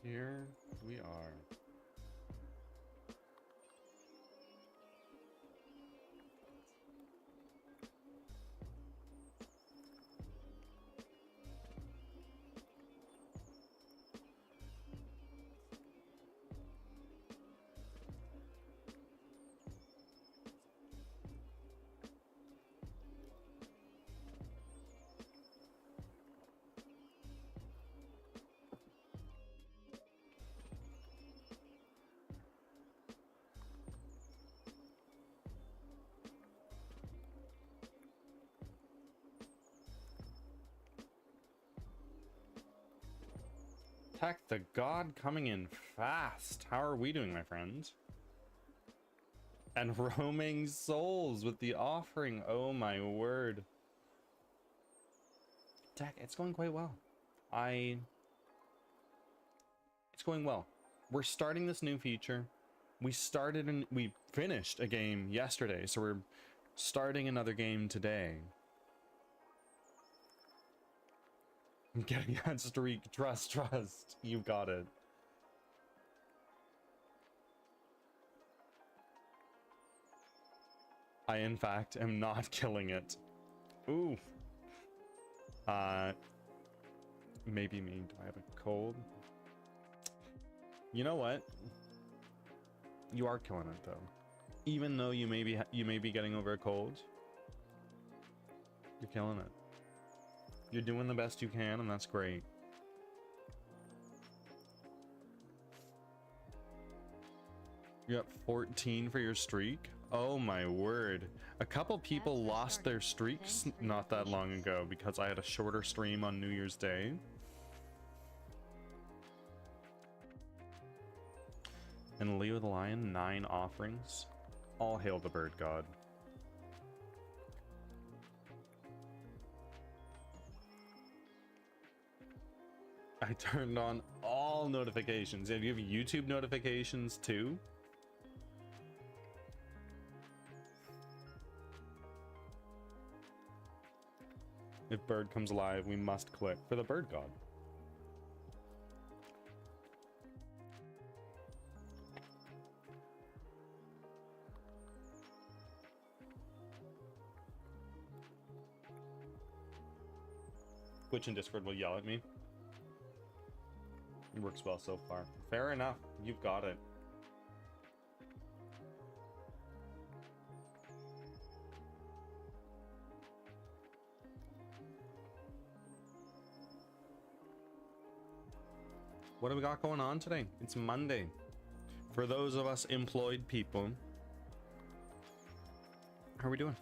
Here we are. Attack the god coming in fast. How are we doing, my friends? And roaming souls with the offering. Oh my word. Attack, it's going quite well. It's going well. We're starting this new feature. We finished a game yesterday, so we're starting another game today. I'm getting that streak. Trust. You got it. I, in fact, am not killing it. Ooh. Maybe me. Do I have a cold? You know what? You are killing it, though. Even though you may be getting over a cold, you're killing it. You're doing the best you can, and that's great. You're at 14 for your streak? Oh my word. A couple people lost their streaks not that long ago because I had a shorter stream on New Year's Day. And Leo the Lion, 9 offerings. All hail the bird god. I turned on all notifications. And you have YouTube notifications too? If bird comes alive, we must click for the bird god. Twitch and Discord will yell at me. It works well so far. Fair enough. You've got it. What do we got going on today? It's Monday. For those of us employed people, how are we doing?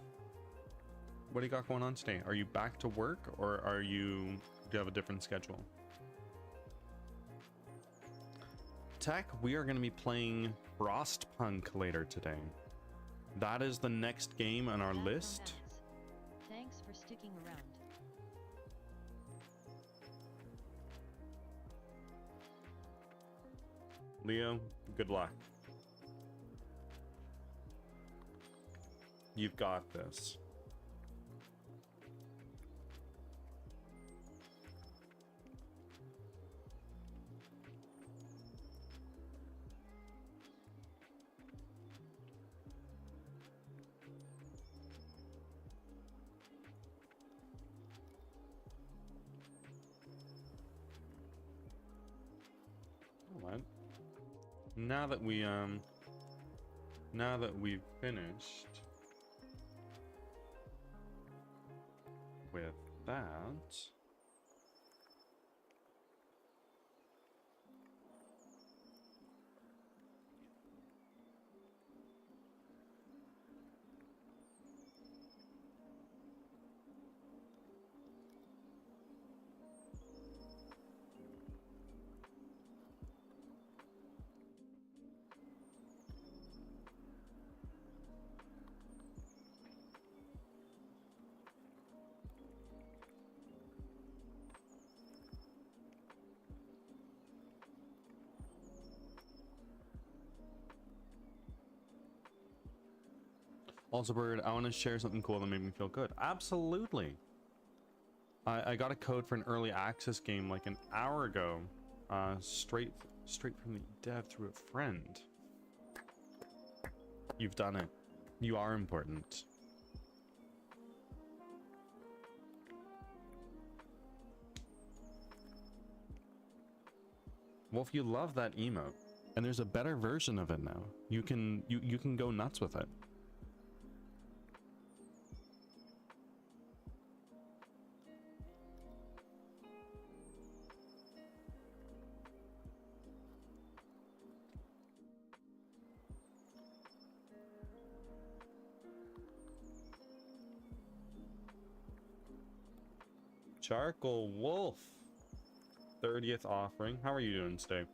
What do you got going on today? Are you back to work, or do you have a different schedule? Tech, we are going to be playing Frostpunk later today. That is the next game on our list. Thanks for sticking around. Leo, good luck. You've got this. What? Now that we've finished with that, also, Bird, I want to share something cool that made me feel good. Absolutely. I got a code for an early access game like an hour ago, straight Straight from the dev through a friend. You've done it. You are important. Well, if you love that emote, and there's a better version of it now, you can go nuts with it. Charcoal Wolf, 30th offering. How are you doing today?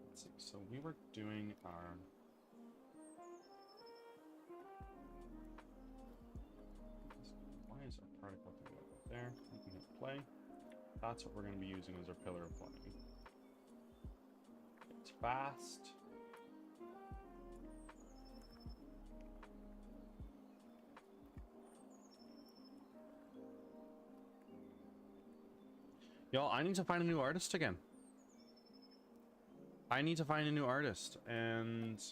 Let's see. So we were doing our why is our particle thing up there? We can hit play. That's what we're going to be using as our pillar of flame. It's fast. Y'all, I need to find a new artist again. I need to find a new artist, and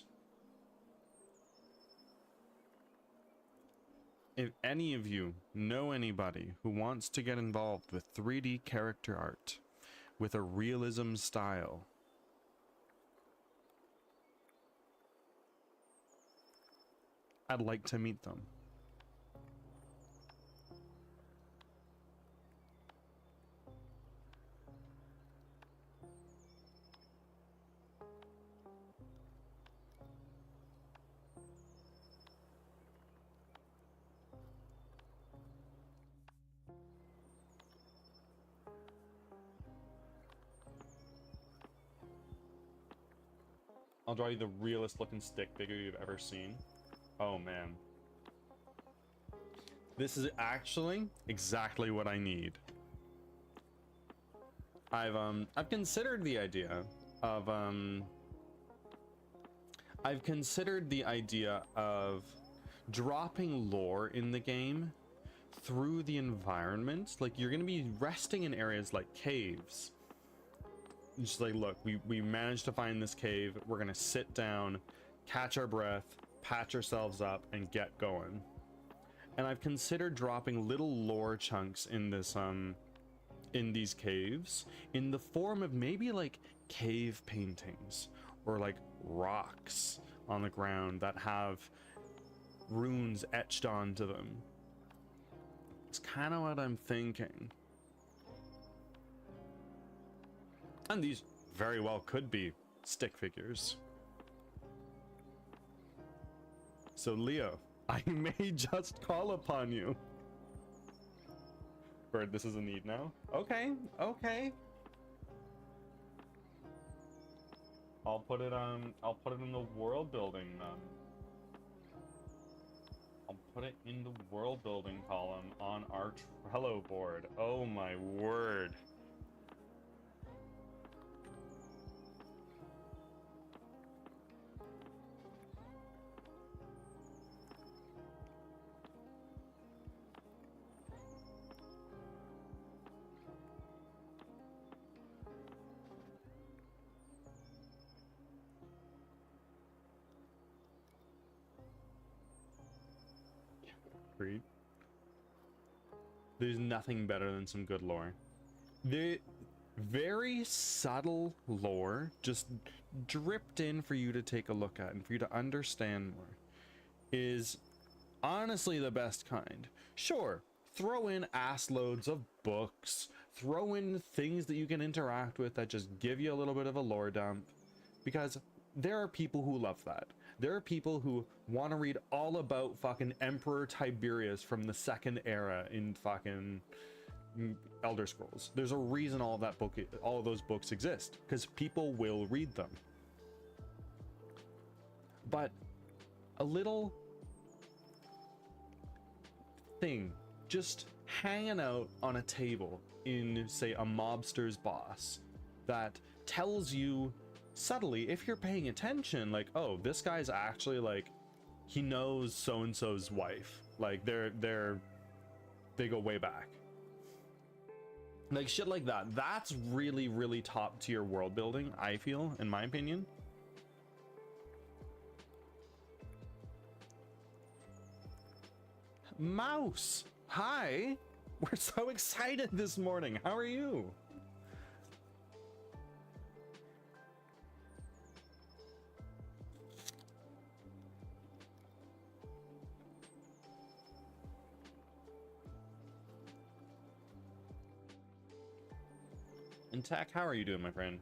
if any of you know anybody who wants to get involved with 3D character art with a realism style, I'd like to meet them. I'll draw you the realest looking stick figure you've ever seen. Oh man. This is actually exactly what I need. I've considered the idea of dropping lore in the game through the environment. Like, you're gonna be resting in areas like caves. Just like, look, we managed to find this cave. We're gonna sit down, catch our breath, patch ourselves up, and get going. And I've considered dropping little lore chunks in this in these caves in the form of maybe like cave paintings or like rocks on the ground that have runes etched onto them. It's kind of what I'm thinking. And these very well could be stick figures. So Leo, I may just call upon you. Bird, this is a need now? Okay, okay. I'll put it in the world building. I'll put it in the world building column on our Trello board. Oh my word. Agreed. There's nothing better than some good lore. The very subtle lore just dripped in for you to take a look at and for you to understand more is honestly the best kind. Sure, throw in ass loads of books, throw in things that you can interact with that just give you a little bit of a lore dump, because there are people who love that. There are people who want to read all about fucking Emperor Tiberius from the second era in fucking Elder Scrolls. There's a reason all of those books exist, because people will read them. But a little thing just hanging out on a table in, say, a mobster's boss that tells you subtly, if you're paying attention, like, oh, this guy's actually like he knows so and so's wife. Like they go way back. Like shit like that. That's really, really top tier world building, I feel, in my opinion. Mouse, hi. We're so excited this morning. How are you? And Tack, how are you doing, my friend?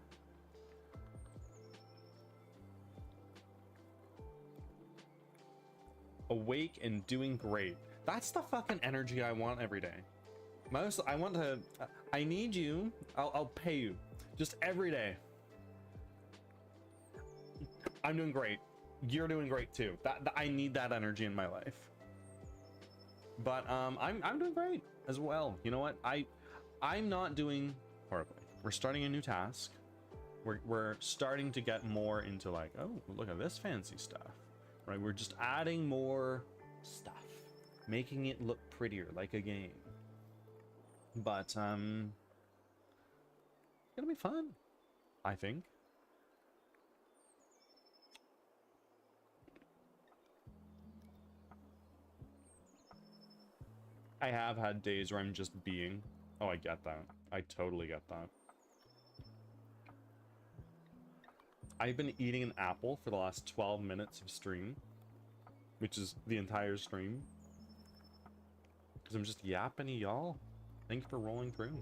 Awake and doing great. That's the fucking energy I want every day. Most, I want to, I need you. I'll pay you just every day. I'm doing great. You're doing great too. I need that energy in my life. But I'm doing great as well. You know what? I'm not doing horribly. We're starting a new task. We're starting to get more into like, oh, look at this fancy stuff. Right? We're just adding more stuff, making it look prettier like a game. But it's gonna be fun, I think. I have had days where I'm just being. Oh, I get that. I totally get that. I've been eating an apple for the last 12 minutes of stream, which is the entire stream. Because I'm just yapping to y'all. Thank you for rolling through.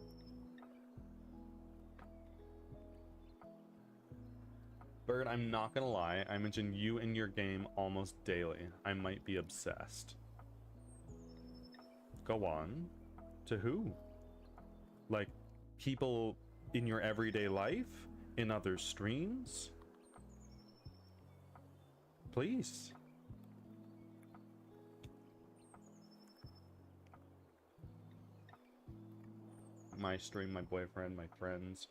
Bird, I'm not gonna lie. I mention you in your game almost daily. I might be obsessed. Go on. To who? Like, people in your everyday life? In other streams? Please. My stream, my boyfriend, my friends.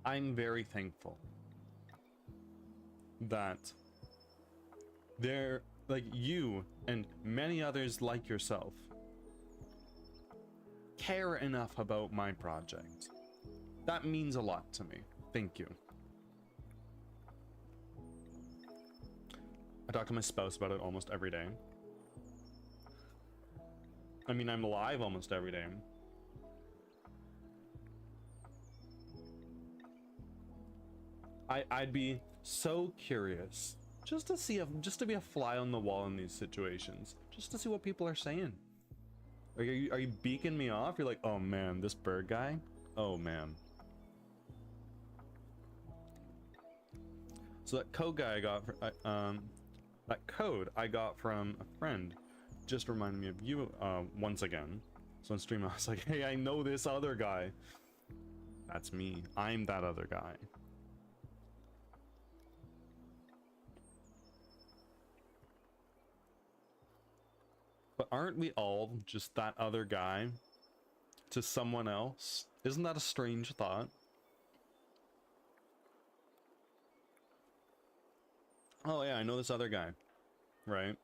I'm very thankful that there, like you and many others like yourself, care enough about my project. That means a lot to me. Thank you. I talk to my spouse about it almost every day. I mean, I'm live almost every day. I'd be so curious just to see just to be a fly on the wall in these situations, just to see what people are saying. Like, are you beaking me off? You're like, oh man, this bird guy? Oh man. So that code guy I got, that code I got from a friend just reminded me of you once again. So on stream I was like, hey, I know this other guy. That's me. I'm that other guy. But aren't we all just that other guy to someone else? Isn't that a strange thought? Oh yeah, I know this other guy, right?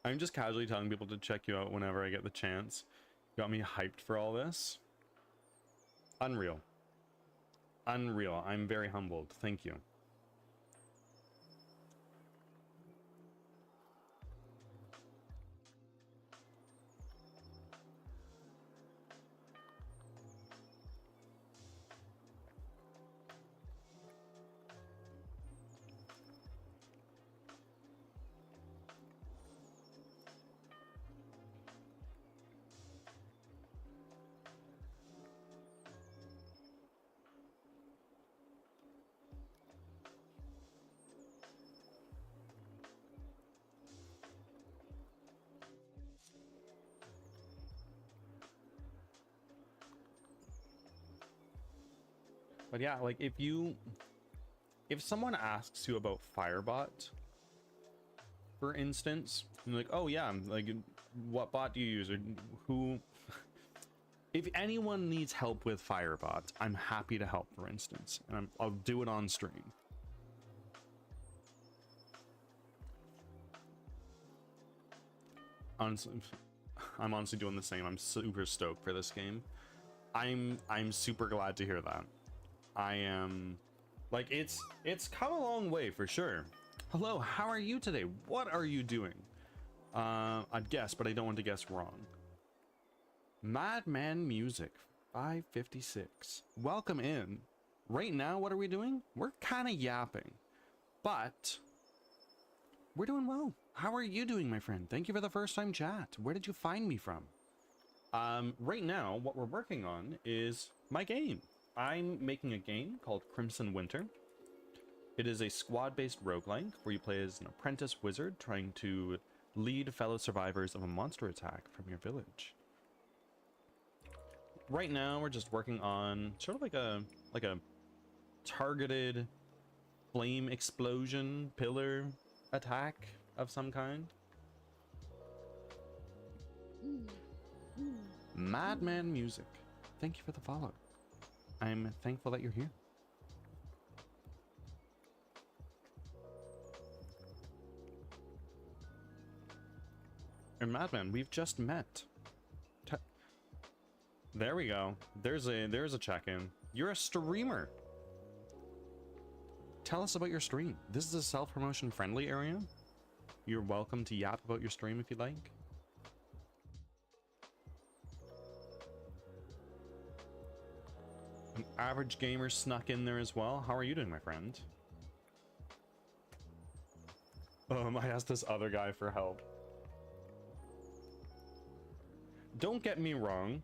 I'm just casually telling people to check you out whenever I get the chance. Got me hyped for all this. Unreal. Unreal. I'm very humbled. Thank you. But yeah, like if someone asks you about Firebot, for instance, and like, oh yeah, like what bot do you use or who If anyone needs help with Firebot, I'm happy to help, for instance. And I'll do it on stream. Honestly, I'm honestly doing the same. I'm super stoked for this game. I'm super glad to hear that. I am, like, it's come a long way for sure. Hello, how are you today? What are you doing? I'd guess, but I don't want to guess wrong. Madman Music 556. Welcome in. Right now, what are we doing? We're kind of yapping, but we're doing well. How are you doing, my friend? Thank you for the first time chat. Where did you find me from? Right now, what we're working on is my game. I'm making a game called Crimson Winter. It is a squad-based roguelike where you play as an apprentice wizard trying to lead fellow survivors of a monster attack from your village. Right now, we're just working on sort of like a targeted flame explosion pillar attack of some kind. Madman Music, thank you for the follow. I'm thankful that you're here. And Madman, we've just met. There we go. There's a check-in. You're a streamer. Tell us about your stream. This is a self-promotion friendly area. You're welcome to yap about your stream if you'd like. An average gamer snuck in there as well. How are you doing, my friend? I asked this other guy for help. Don't get me wrong.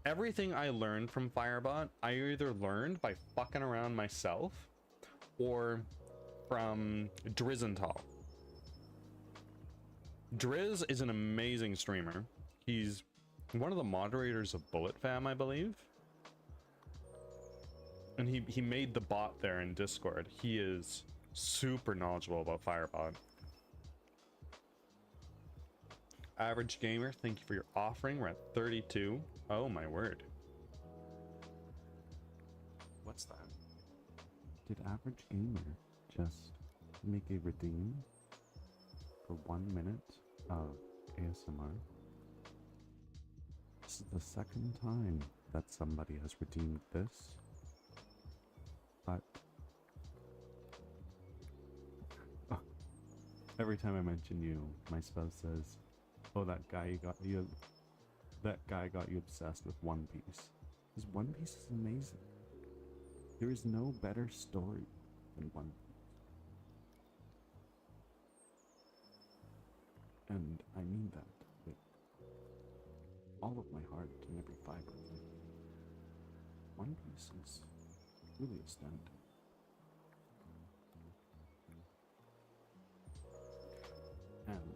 Everything I learned from Firebot, I either learned by fucking around myself or from Drizental. Driz is an amazing streamer. He's one of the moderators of Bullet Fam, I believe. And he made the bot there in Discord. He is super knowledgeable about Firebot. Average gamer, thank you for your offering. We're at 32. Oh my word. What's that? Did average gamer just make a redeem for 1 minute of ASMR? This is the second time that somebody has redeemed this. But every time I mention you, my spouse says, "Oh, that guy got you obsessed with One Piece." Because One Piece is amazing. There is no better story than One Piece. And I mean that with all of my heart and every fiber of me. One Piece is really astounding. And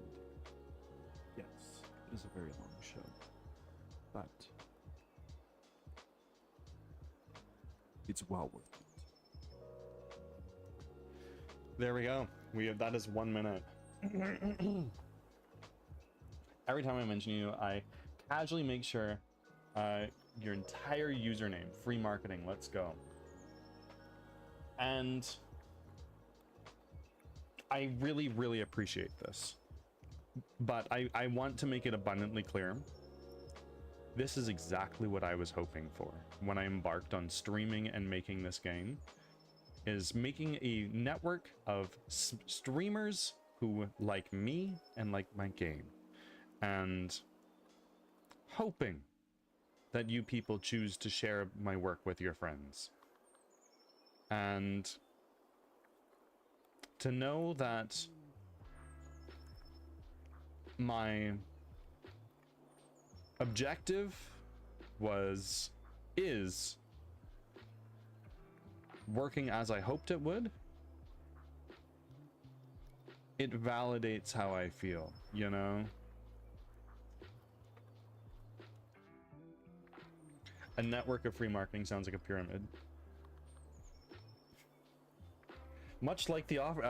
yes, it is a very long show, but it's well worth it. There we go. That is 1 minute. Every time I mention you, I casually make sure your entire username, free marketing, let's go. And I really, really appreciate this. But I want to make it abundantly clear. This is exactly what I was hoping for when I embarked on streaming and making this game. Is making a network of streamers who like me and like my game. And hoping that you people choose to share my work with your friends. And to know that my objective is working as I hoped it would. It validates how I feel, you know? A network of free marketing sounds like a pyramid. Much like the offer,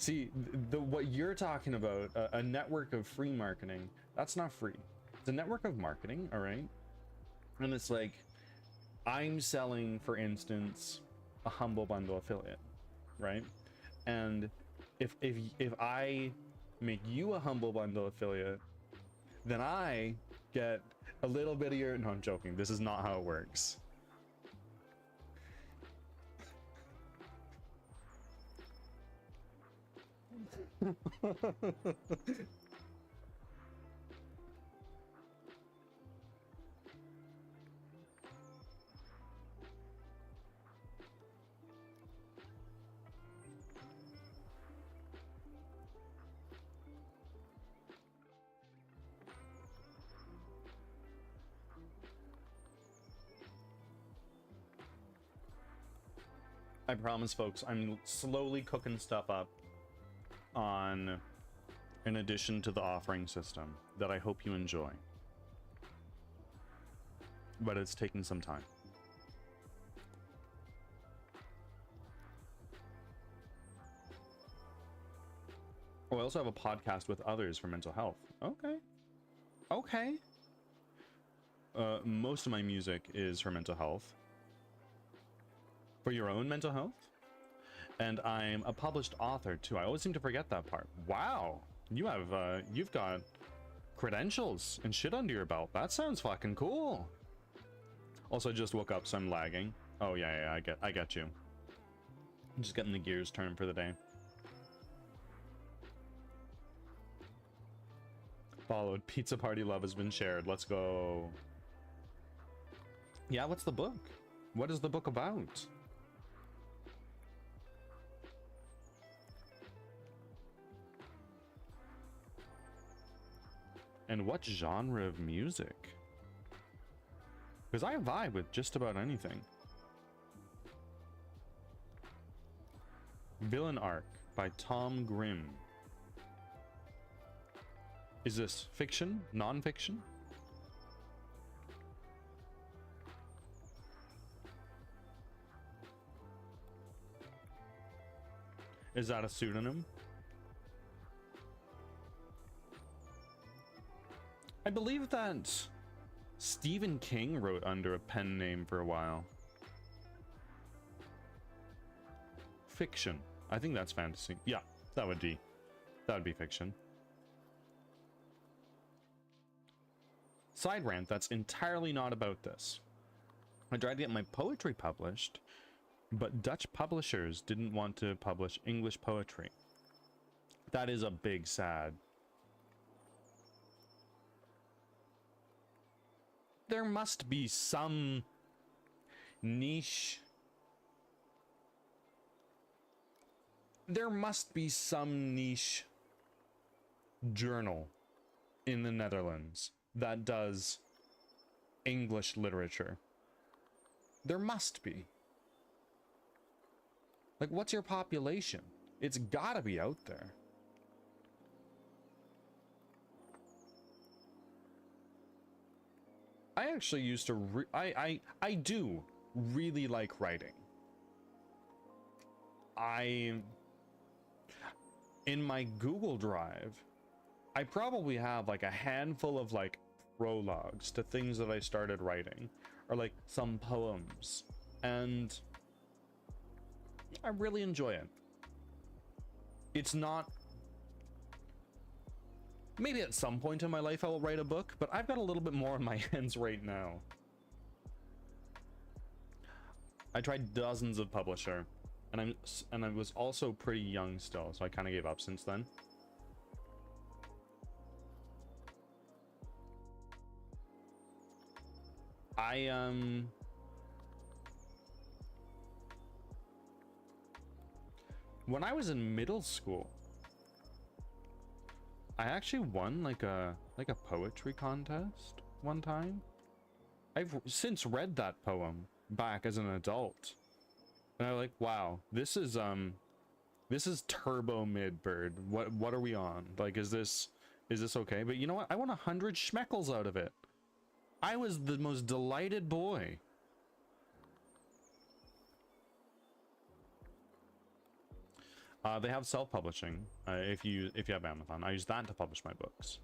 See, what you're talking about, a network of free marketing, that's not free. It's a network of marketing, all right? And it's like, I'm selling, for instance, a Humble Bundle affiliate, right? And if I make you a Humble Bundle affiliate, then I get a little bit of your... No, I'm joking. This is not how it works. I promise, folks, I'm slowly cooking stuff up on an addition to the offering system that I hope you enjoy. But it's taking some time. Oh, I also have a podcast with others for mental health. Okay. Okay. Most of my music is for mental health. For your own mental health. And I'm a published author too. I always seem to forget that part. Wow. You have, you've got credentials and shit under your belt. That sounds fucking cool. Also, I just woke up, so I'm lagging. Oh yeah, I get you. I'm just getting the gears turned for the day. Followed. Pizza party love has been shared. Let's go. Yeah, what's the book? What is the book about? And what genre of music? Because I vibe with just about anything. Villain Arc by Tom Grimm. Is this fiction? Non-fiction? Is that a pseudonym? I believe that Stephen King wrote under a pen name for a while. Fiction. I think that's fantasy. Yeah, that would be fiction. Side rant that's entirely not about this. I tried to get my poetry published, but Dutch publishers didn't want to publish English poetry. That is a big sad. There must be some niche. There must be some niche journal in the Netherlands that does English literature. There must be. Like, what's your population? It's gotta be out there. I actually used to I do really like writing. In my Google Drive, I probably have like a handful of like prologues to things that I started writing, or like some poems, and I really enjoy it. It's not... Maybe at some point in my life I will write a book, but I've got a little bit more on my hands right now. I tried dozens of publisher, and I was also pretty young still, so I kind of gave up since then. When I was in middle school, I actually won like a poetry contest one time. I've since read that poem back as an adult, and I'm like, wow, this is turbo mid-bird. What are we on? Like, is this okay? But you know what? I won 100 schmeckles out of it. I was the most delighted boy. They have self-publishing. If you have Amazon, I use that to publish my books.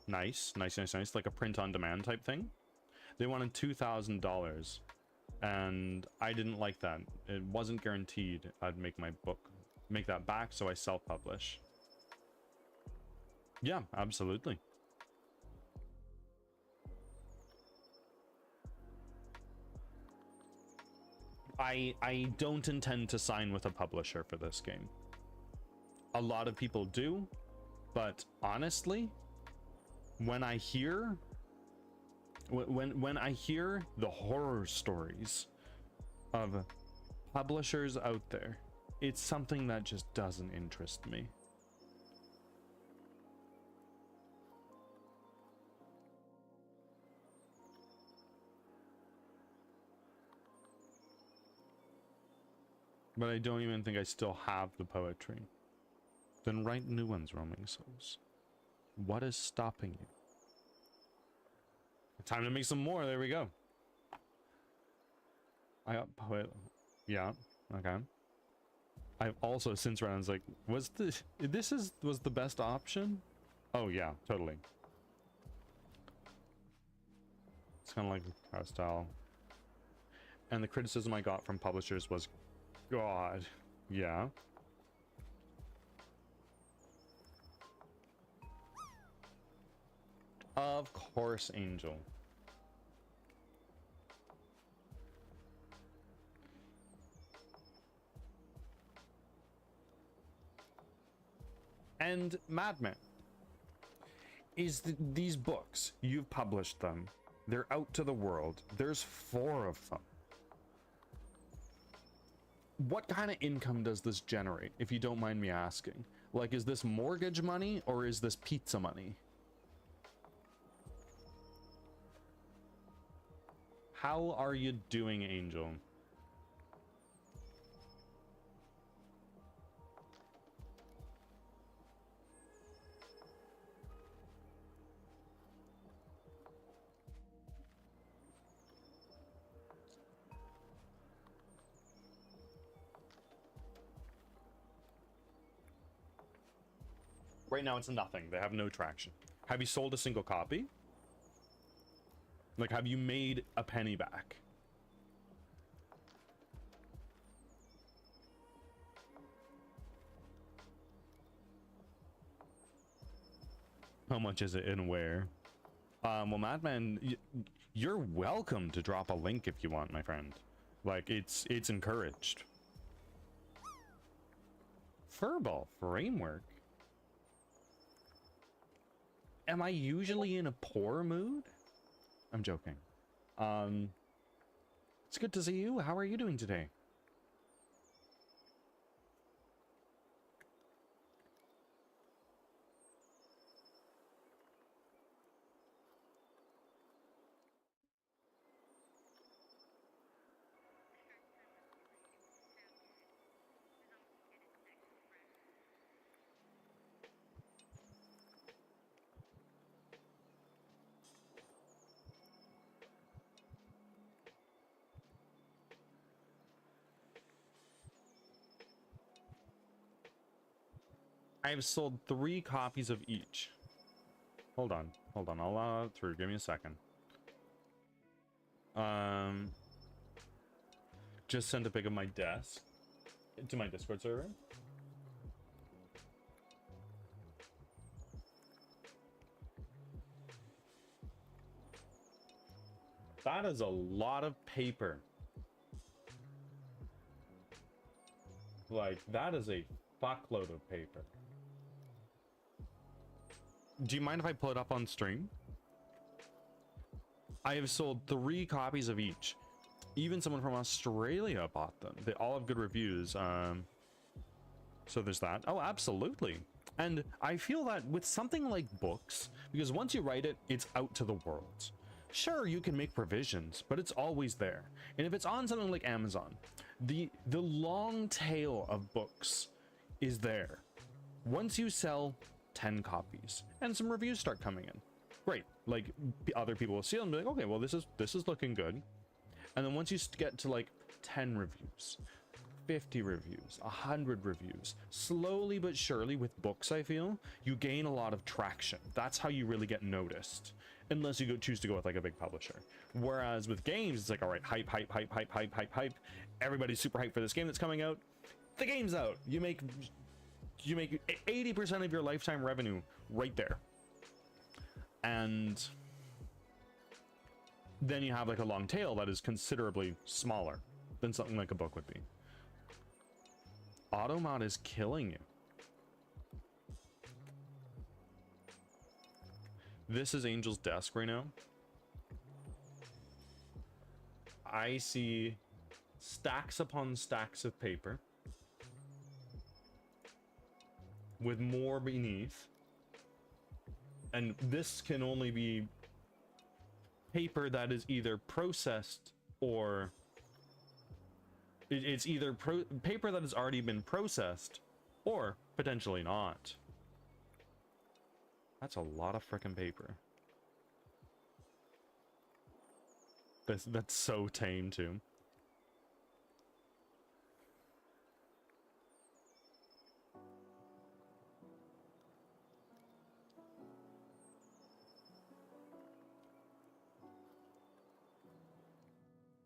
Nice, nice, nice, nice. Like a print-on-demand type thing. They wanted $2,000, and I didn't like that. It wasn't guaranteed I'd make that back, so I self-publish. Yeah, absolutely. I don't intend to sign with a publisher for this game. A lot of people do, but honestly, when I hear the horror stories of publishers out there, it's something that just doesn't interest me. But I don't even think I still have the poetry. Then write new ones, Roaming Souls. What is stopping you? Time to make some more. There we go. I got poet. Yeah. Okay. I've also since read. I was like, was the best option? Oh yeah, totally. It's kind of like our style. And the criticism I got from publishers was, God, yeah. Of course, Angel. And Madman, these books, you've published them. They're out to the world. There's 4 of them. What kind of income does this generate, if you don't mind me asking? Like, is this mortgage money or is this pizza money? How are you doing, Angel? Right now it's nothing. They have no traction. Have you sold a single copy? Like, have you made a penny back? How much is it and where? Well, Madman, you're welcome to drop a link if you want, my friend. Like, it's encouraged. Furball framework? Am I usually in a poor mood? I'm joking. It's good to see you. How are you doing today? I have sold 3 copies of each. Hold on. I'll allow it through. Give me a second. Just sent a pic of my desk to my Discord server. That is a lot of paper. Like, that is a fuckload of paper. Do you mind if I pull it up on stream? I have sold 3 copies of each. Even someone from Australia bought them. They all have good reviews. So there's that. Oh, absolutely. And I feel that with something like books, because once you write it, it's out to the world. Sure, you can make provisions, but it's always there. And if it's on something like Amazon, the long tail of books is there. Once you sell 10 copies and some reviews start coming in, great. Like, other people will see them and be like, okay, well, this is looking good. And then once you get to like 10 reviews, 50 reviews, 100 reviews. Slowly but surely with books, I feel, you gain a lot of traction. That's how you really get noticed. Unless you choose to go with like a big publisher. Whereas with games, it's like, all right, hype, hype, hype, hype, hype, hype, hype. Everybody's super hyped for this game that's coming out. The game's out. You make 80% of your lifetime revenue right there. And then you have like a long tail that is considerably smaller than something like a book would be. Automod is killing you. This is Angel's desk right now. I see stacks upon stacks of paper with more beneath. And this can only be paper that is either processed or it's either paper that has already been processed or potentially not. That's a lot of frickin' paper. That's so tame too.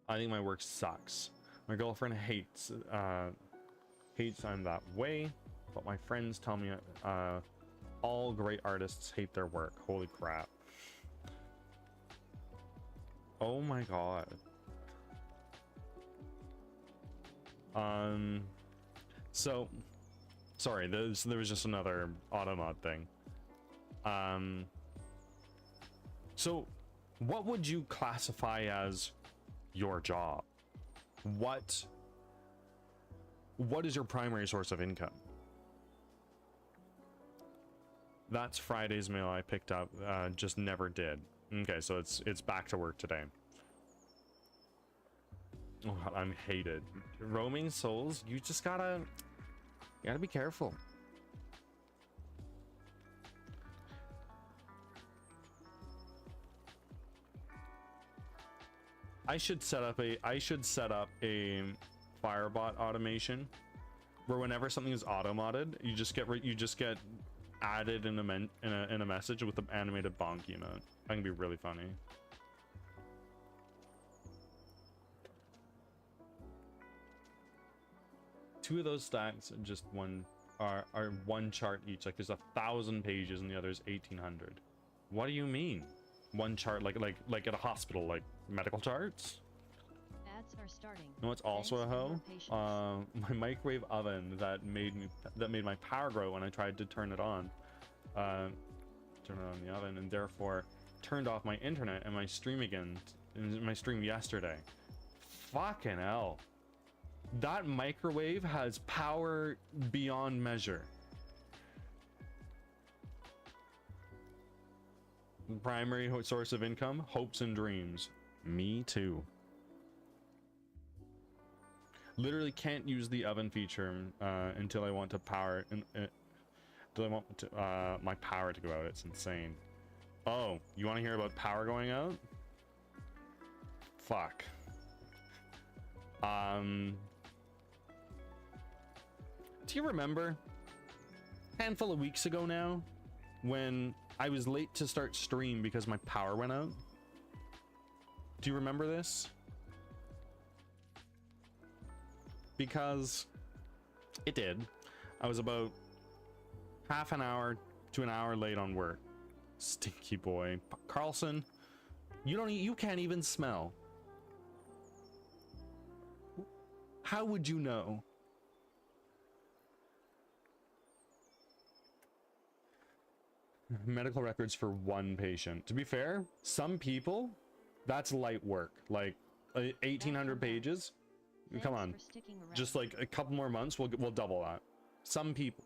I think my work sucks. My girlfriend hates I'm that way, but my friends tell me all great artists hate their work. Holy crap. Oh my god. So sorry, there was just another automod thing. So what would you classify as your job? What is your primary source of income? That's Friday's mail I picked up, just never did. Okay, so it's back to work today. Oh god, I'm hated. Roaming souls, you just gotta be careful. I should set up a Firebot automation where whenever something is auto-modded, you just get added in a message with the animated bonk emote. That can be really funny. Two of those stacks and just one are one chart each. Like there's 1,000 pages and the other's 1,800. What do you mean? One chart like at a hospital, like medical charts? Ads are starting. No, it's also a hoe. My microwave oven that made my power grow when I tried to turn it on. Turn it on the oven, and therefore turned off my internet and my stream again. My stream yesterday. Fucking hell. That microwave has power beyond measure. Primary source of income, hopes and dreams. Me too. Literally can't use the oven feature until I want to power until I want to, my power to go out. It's insane. Oh, you want to hear about power going out? Fuck. Do you remember a handful of weeks ago now when I was late to start stream because my power went out? Do you remember this? Because it did. I was about half an hour to an hour late on work. Stinky boy. Carlson, you can't even smell. How would you know? Medical records for one patient. To be fair, some people, that's light work. Like 1,800 pages. Come on, just like a couple more months, we'll double that. Some people.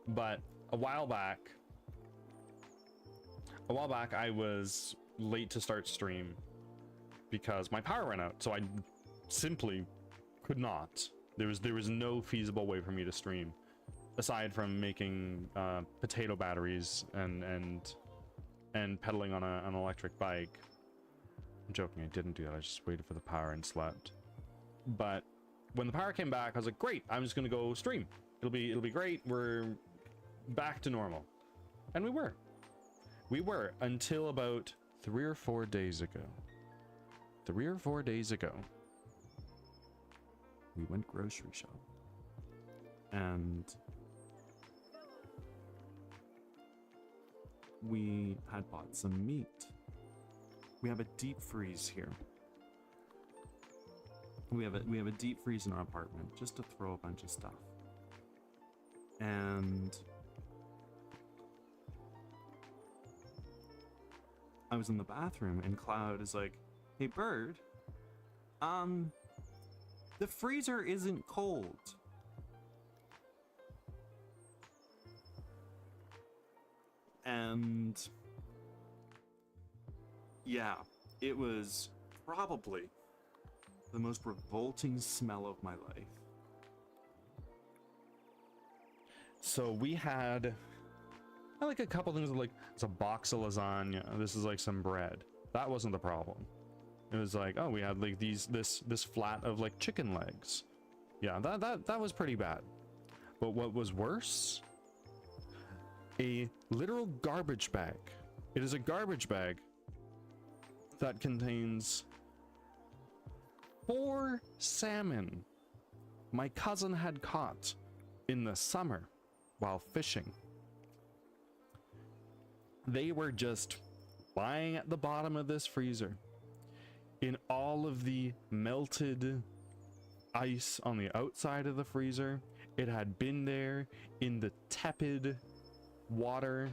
But a while back I was late to start stream because my power ran out, so I simply could not. There was no feasible way for me to stream aside from making potato batteries and and pedaling on an electric bike. I'm joking, I didn't do that. I just waited for the power and slept. But when the power came back, I was like, great, I'm just gonna go stream. It'll be great. We're back to normal. And we were. We were until about 3 or 4 days ago. 3 or 4 days ago, we went grocery shopping. And we had bought some meat. We have a deep freeze here. We have a deep freeze in our apartment just to throw a bunch of stuff. And I was in the bathroom and Cloud is like, "Hey Bird, the freezer isn't cold." And yeah, it was probably the most revolting smell of my life. So we had like a couple things like it's a box of lasagna. This is like some bread. That wasn't the problem. It was like, oh, we had like this flat of like chicken legs. Yeah, that was pretty bad. But what was worse? A literal garbage bag. It is a garbage bag that contains 4 salmon my cousin had caught in the summer while fishing. They were just lying at the bottom of this freezer in all of the melted ice on the outside of the freezer. It had been there in the tepid water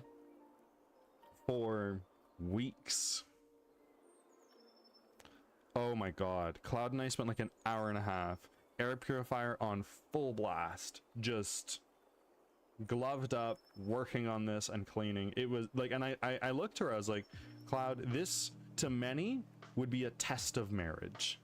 for weeks. Oh my god. Cloud and I spent like an hour and a half, air purifier on full blast, just gloved up, working on this and cleaning. It was like, and I looked to her, I was like, Cloud, this to many would be a test of marriage.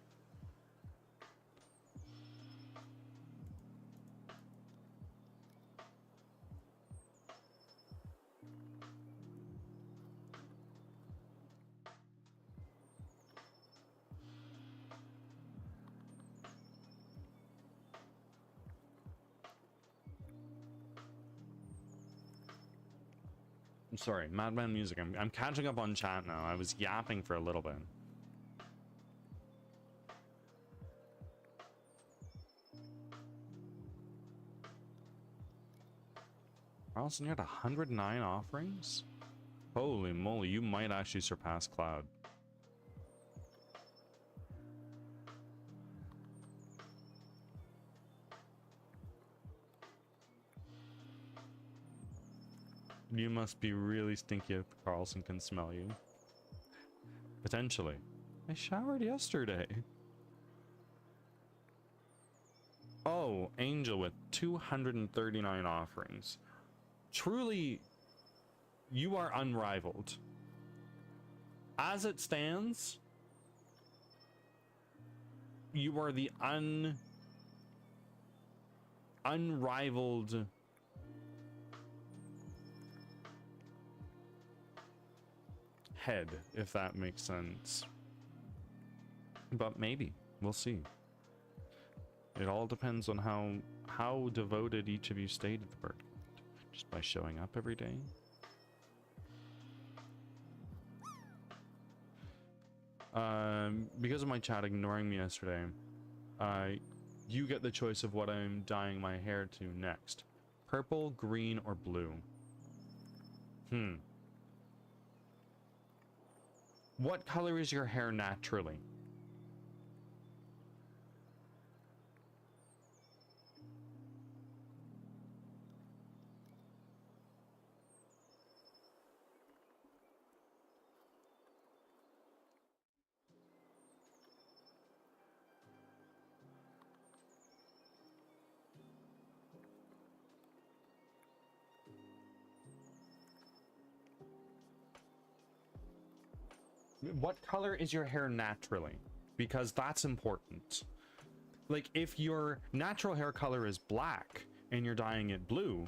I'm sorry, Madman Music. I'm catching up on chat now. I was yapping for a little bit. Carlson, you had 109 offerings? Holy moly, you might actually surpass Cloud. You must be really stinky if Carlson can smell you. Potentially. I showered yesterday. Oh, Angel with 239 offerings. Truly, you are unrivaled. As it stands, you are the unrivaled head, if that makes sense. But maybe we'll see. It all depends on how devoted each of you stay to the bird, just by showing up every day. Because of my chat ignoring me yesterday, you get the choice of what I'm dyeing my hair to next: purple, green, or blue. What color is your hair naturally? What color is your hair naturally? Because that's important. Like, if your natural hair color is black and you're dyeing it blue,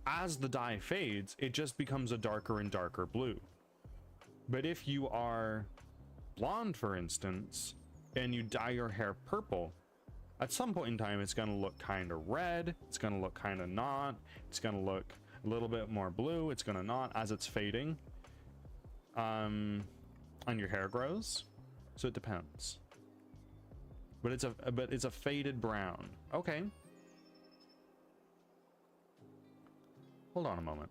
as the dye fades, it just becomes a darker and darker blue. But if you are blonde, for instance, and you dye your hair purple, at some point in time, it's going to look kind of red. It's going to look kind of not. It's going to look a little bit more blue. It's going to not as it's fading. And your hair grows. So it depends. But it's a faded brown. Okay. Hold on a moment.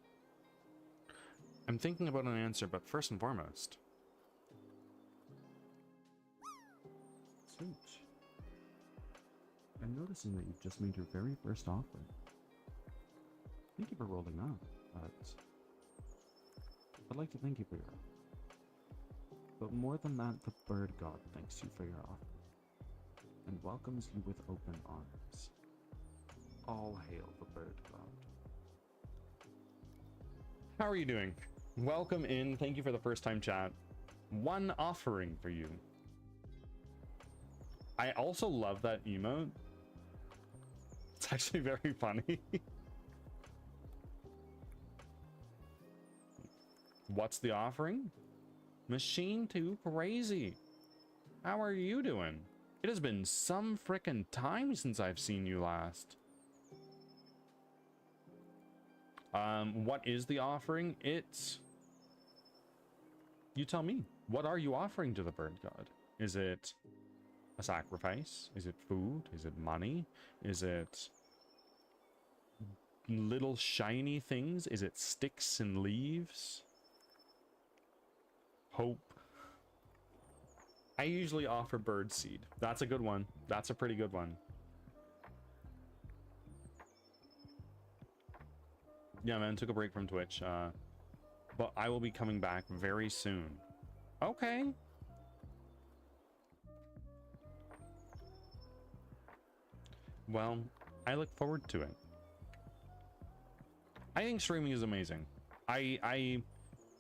I'm thinking about an answer, but first and foremost. Sweet. I'm noticing that you've just made your very first offer. Thank you for rolling up, but I'd like to thank you for your offer. But more than that, the bird god thanks you for your offer and welcomes you with open arms. All hail the bird god. How are you doing? Welcome in. Thank you for the first time chat. One offering for you. I also love that emote. It's actually very funny. What's the offering? Machine 2 Crazy. How are you doing? It has been some frickin' time since I've seen you last. What is the offering? It's... You tell me. What are you offering to the bird god? Is it a sacrifice? Is it food? Is it money? Is it little shiny things? Is it sticks and leaves? Hope. I usually offer bird seed. That's a good one. That's a pretty good one. Yeah, man, took a break from Twitch. But I will be coming back very soon. Okay. Well, I look forward to it. I think streaming is amazing.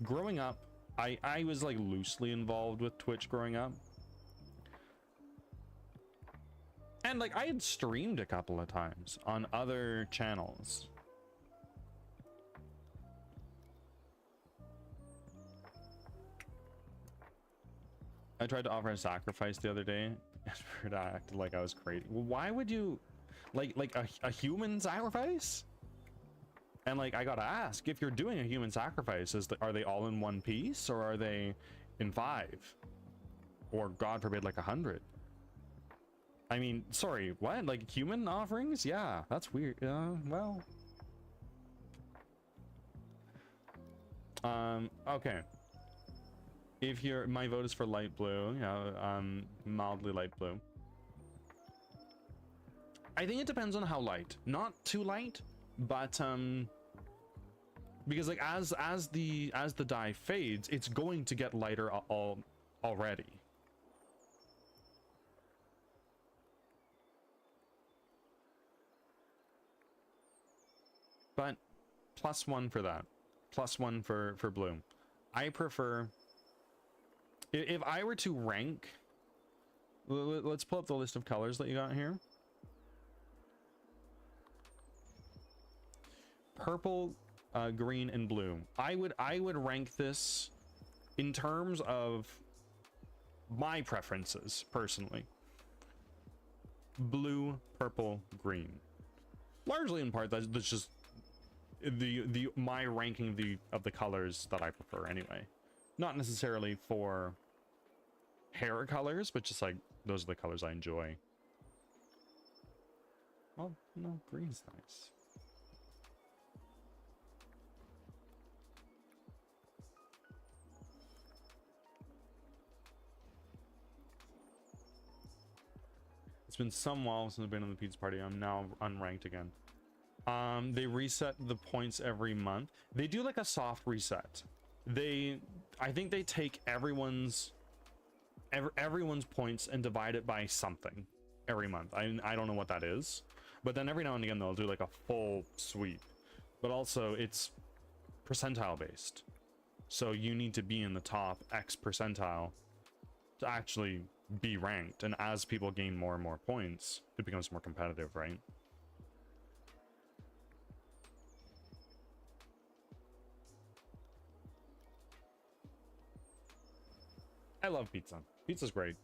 Growing up, I was like loosely involved with Twitch growing up. And like I had streamed a couple of times on other channels. I tried to offer a sacrifice the other day. I acted like I was crazy. Why would you like a human sacrifice? And like I gotta ask, if you're doing a human sacrifice, are they all in one piece or are they in 5? Or God forbid like 100? I mean, sorry, what? Like human offerings? Yeah, that's weird. Well. Okay. If you're, my vote is for light blue, yeah, mildly light blue. I think it depends on how light. Not too light, but because like as the dye fades, it's going to get lighter already. But +1 for that. +1 for blue. I prefer. If I were to rank, let's pull up the list of colors that you got here. Purple, green, and blue. I would rank this in terms of my preferences personally. Blue, purple, green. Largely in part that's just my ranking of the colors that I prefer anyway. Not necessarily for hair colors, but just like those are the colors I enjoy. Well, no, green's nice. It's been some while since I've been on the pizza party. I'm now unranked again. They reset the points every month. They do like a soft reset. I think they take everyone's points and divide it by something every month. I don't know what that is, but then every now and again they'll do like a full sweep. But also it's percentile based, so you need to be in the top X percentile to actually be ranked, and as people gain more and more points, it becomes more competitive, right? I love pizza. Pizza's great.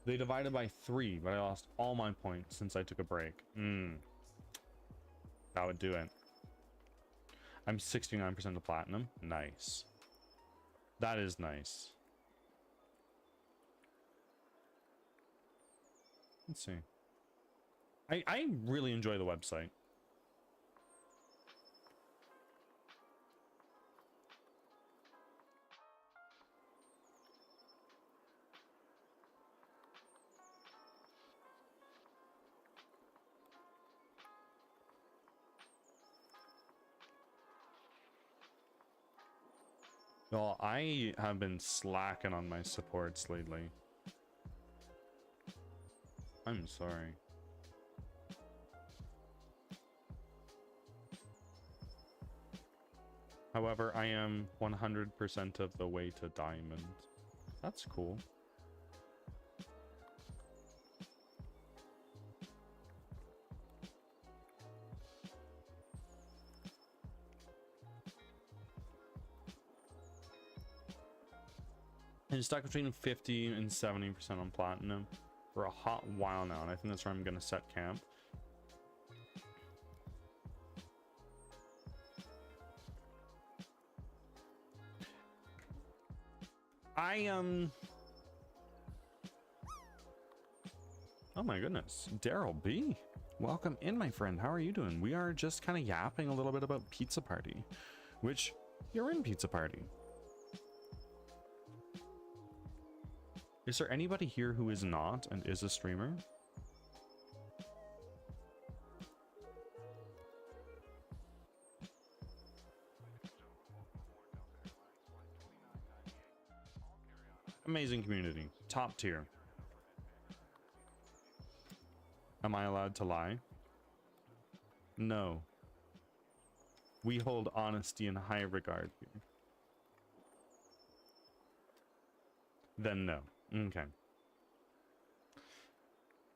They divided by 3, but I lost all my points since I took a break. That would do it. I'm 69% of platinum. Nice. That is nice. Let's see. I really enjoy the website. Well, I have been slacking on my supports lately. I'm sorry. However, I am 100% of the way to diamond. That's cool. I'm stuck between 50 and 70% on platinum for a hot while now, and I think that's where I'm going to set camp. Oh my goodness, Daryl B. Welcome in, my friend. How are you doing? We are just kind of yapping a little bit about Pizza Party, which you're in Pizza Party. Is there anybody here who is not and is a streamer? Amazing community. Top tier. Am I allowed to lie? No. We hold honesty in high regard here. Then no. Okay.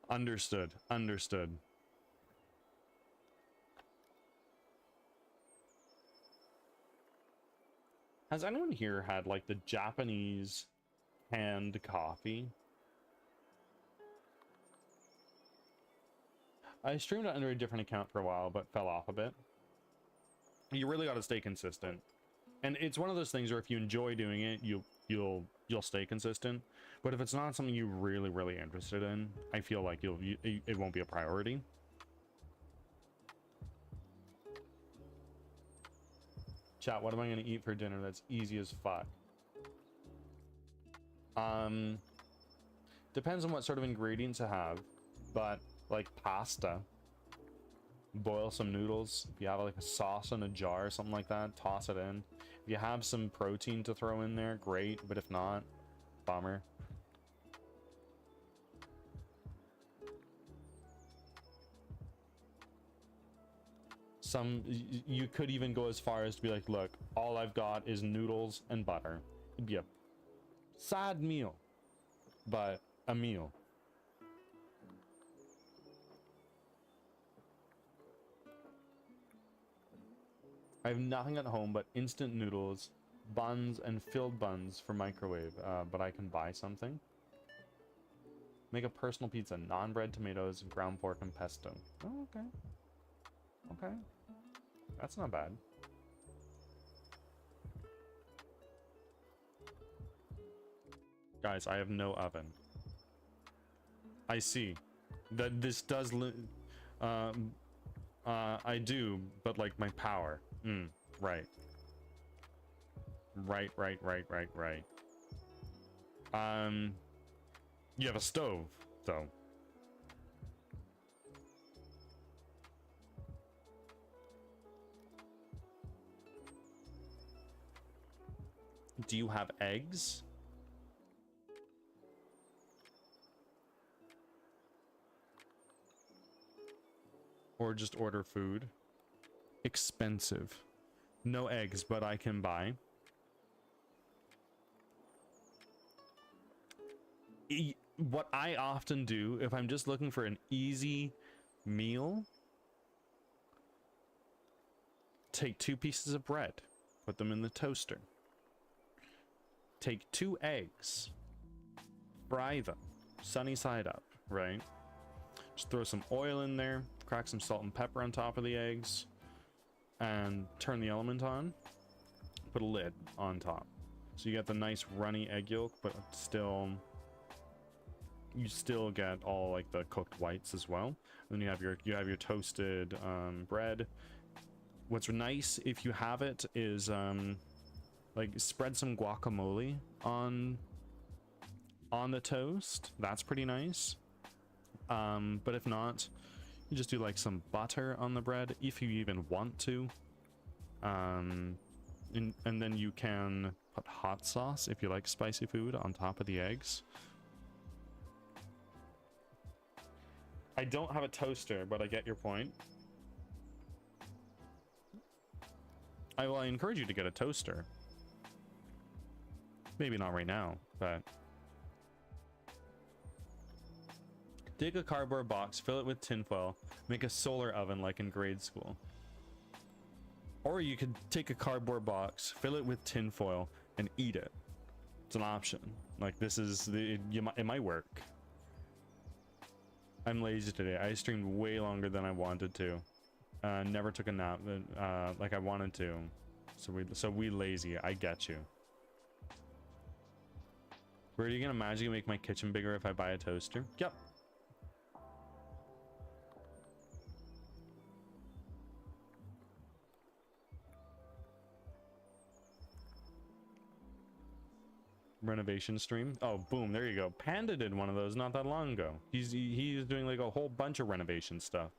Understood. Understood. Has anyone here had like the Japanese canned coffee? I streamed it under a different account for a while, but fell off a bit. You really got to stay consistent, and it's one of those things where if you enjoy doing it, you'll stay consistent. But if it's not something you're really interested in, I feel like it won't be a priority. Chat, what am I going to eat for dinner that's easy as fuck? Depends on what sort of ingredients I have, but like pasta. Boil some noodles. If you have like a sauce in a jar or something like that, toss it in. If you have some protein to throw in there, great, but if not, bummer. You could even go as far as to be like, look, all I've got is noodles and butter. It'd be a sad meal, but a meal. I have nothing at home but instant noodles, buns, and filled buns for microwave, but I can buy something. Make a personal pizza, non-bread, tomatoes, ground pork, and pesto. Oh, okay. Okay. That's not bad. Guys, I have no oven. I see. That this does... I do, but like my power. Right. Right. You have a stove, though. Do you have eggs? Or just order food? Expensive. No eggs, but I can buy. What I often do, if I'm just looking for an easy meal, Take 2 pieces of bread, put them in the toaster. Take 2 eggs, fry them, sunny side up, right? Just throw some oil in there, crack some salt and pepper on top of the eggs, and turn the element on. Put a lid on top. So you get the nice runny egg yolk, but still, you still get all like the cooked whites as well. And then you have your toasted bread. What's nice if you have it is like spread some guacamole on the toast. That's pretty nice. But if not, you just do like some butter on the bread if you even want to. And then you can put hot sauce if you like spicy food on top of the eggs. I don't have a toaster, but I get your point. I encourage you to get a toaster. Maybe not right now, but take a cardboard box, fill it with tinfoil, make a solar oven like in grade school. Or you could take a cardboard box, fill it with tinfoil, and eat it. It's an option. Like, this is it might work. I'm lazy today. I streamed way longer than I wanted to. Never took a nap like I wanted to. So we lazy. I get you. Where are you gonna magically make my kitchen bigger if I buy a toaster? Yep. Renovation stream. Oh, boom, there you go. Panda did one of those not that long ago. He's doing like a whole bunch of renovation stuff.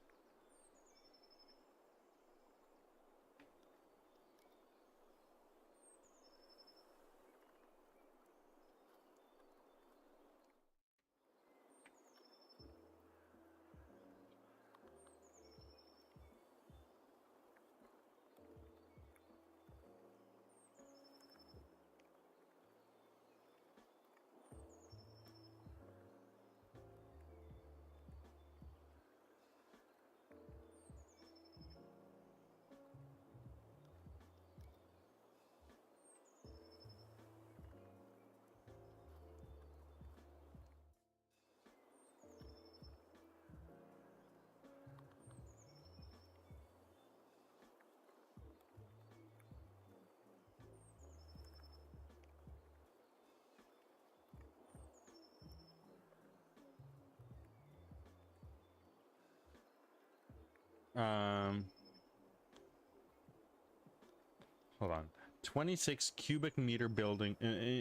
Hold on. 26 cubic meter building,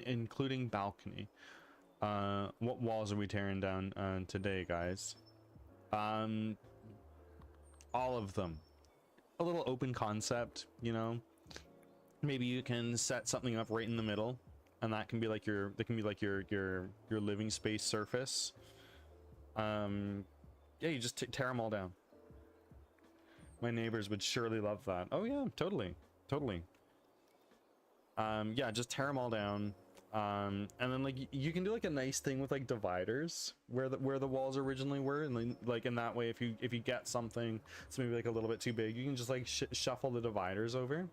including balcony. What walls are we tearing down today, guys? All of them. A little open concept, you know. Maybe you can set something up right in the middle, and that can be like your living space surface. Yeah, you just tear them all down. My neighbors would surely love that. Oh yeah, totally. Yeah, just tear them all down. And then like you can do like a nice thing with like dividers where the walls originally were, and then, like in that way, if you get something that's maybe like a little bit too big, you can just like shuffle the dividers over.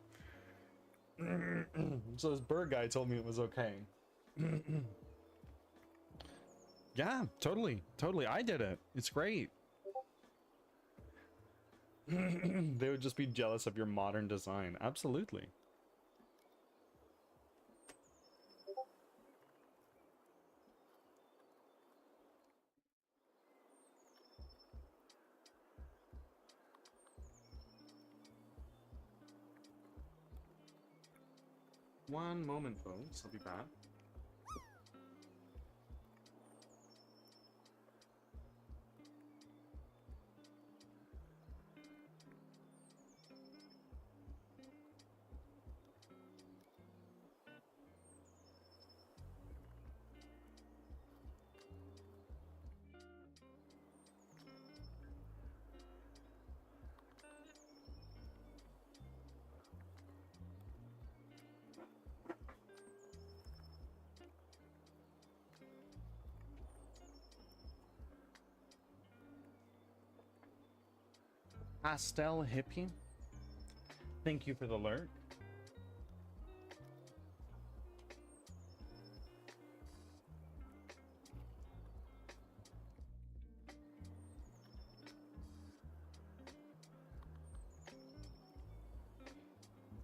So this bird guy told me it was okay. Yeah, totally. I did it. It's great. They would just be jealous of your modern design. Absolutely. One moment, folks. I'll be back. Pastel hippie? Thank you for the alert.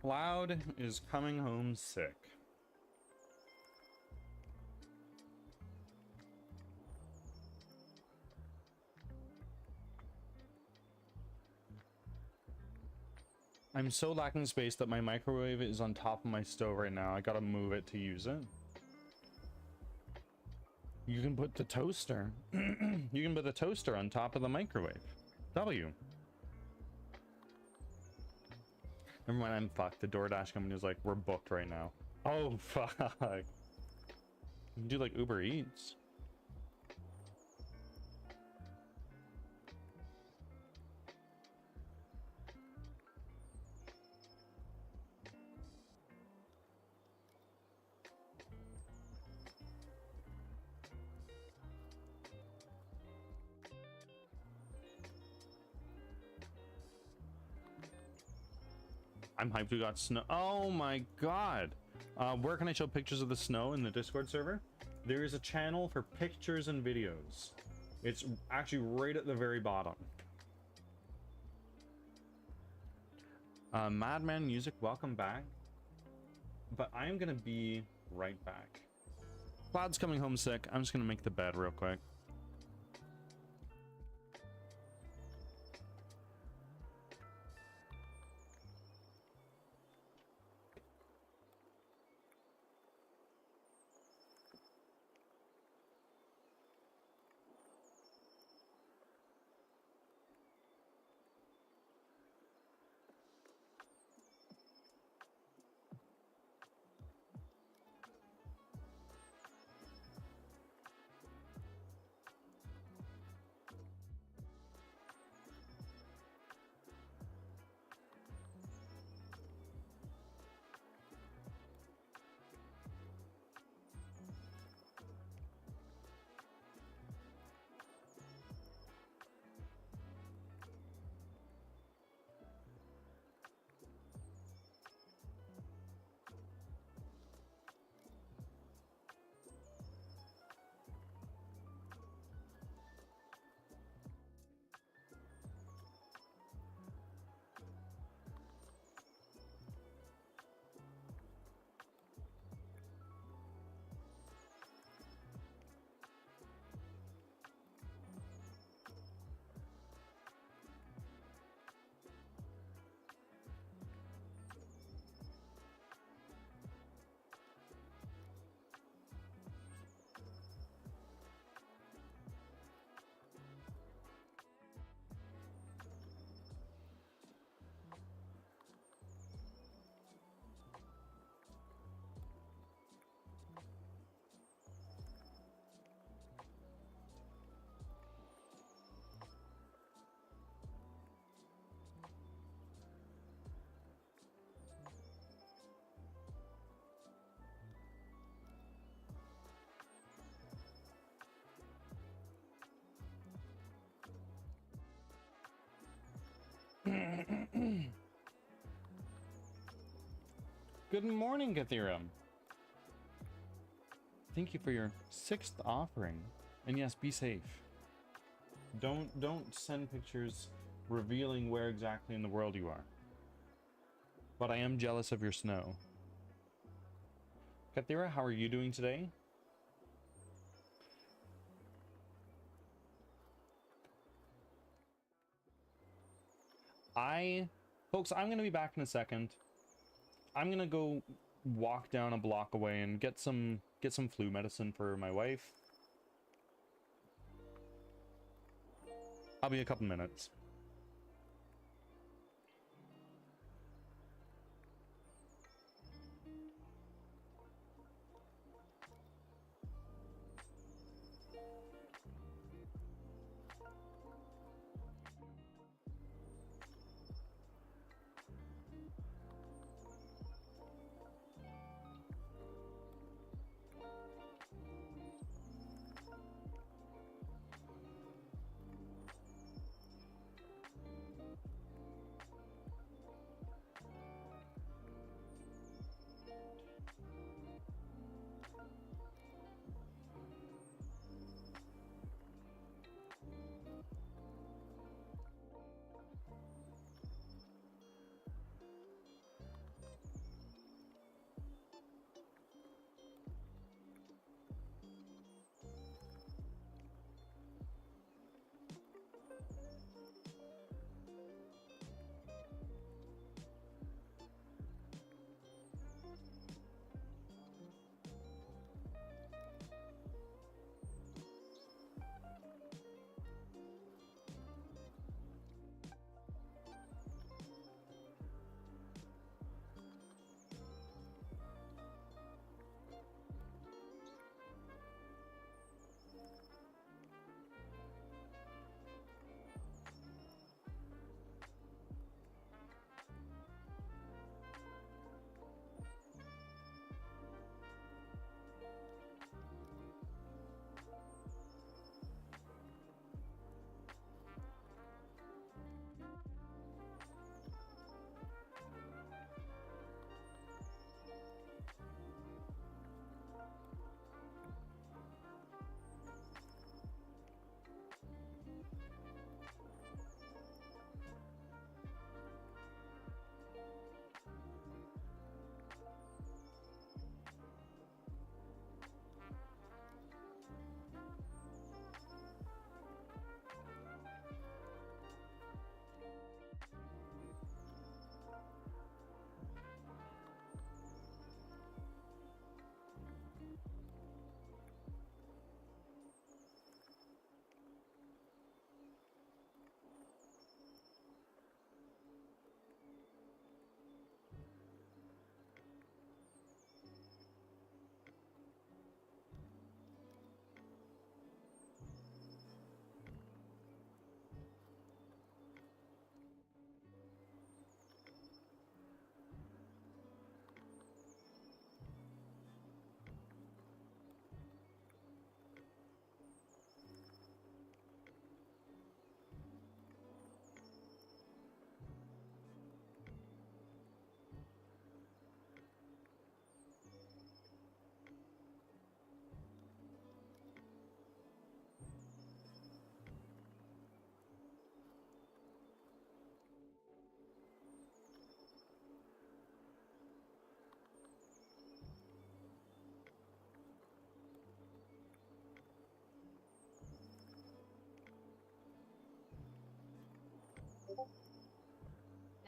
Cloud is coming home sick. I'm so lacking space that my microwave is on top of my stove right now. I gotta move it to use it. You can put the toaster. You can put the toaster on top of the microwave. W. Never mind, I'm fucked. The DoorDash company is like, we're booked right now. Oh, fuck. You can do like Uber Eats. I'm hyped we got snow. Oh my god. Where can I show pictures of the snow in the Discord server? There is a channel for pictures and videos. It's actually right at the very bottom. Madman Music, welcome back. But I am gonna be right back. Cloud's coming home sick. I'm just gonna make the bed real quick. Good morning, Gathira. Thank you for your 6th offering. And yes, be safe. Don't send pictures revealing where exactly in the world you are. But I am jealous of your snow. Gathira, how are you doing today? Folks, I'm gonna be back in a second. I'm gonna go walk down a block away and get some flu medicine for my wife. I'll be a couple minutes.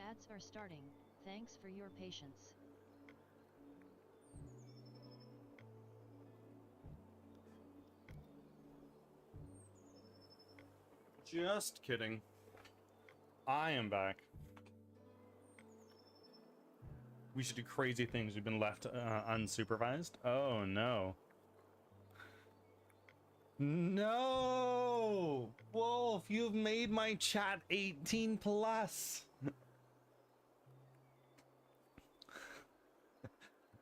Ads are starting. Thanks for your patience. Just kidding. I am back. We should do crazy things. We've been left unsupervised. Oh no. No! Wolf, you've made my chat 18 plus.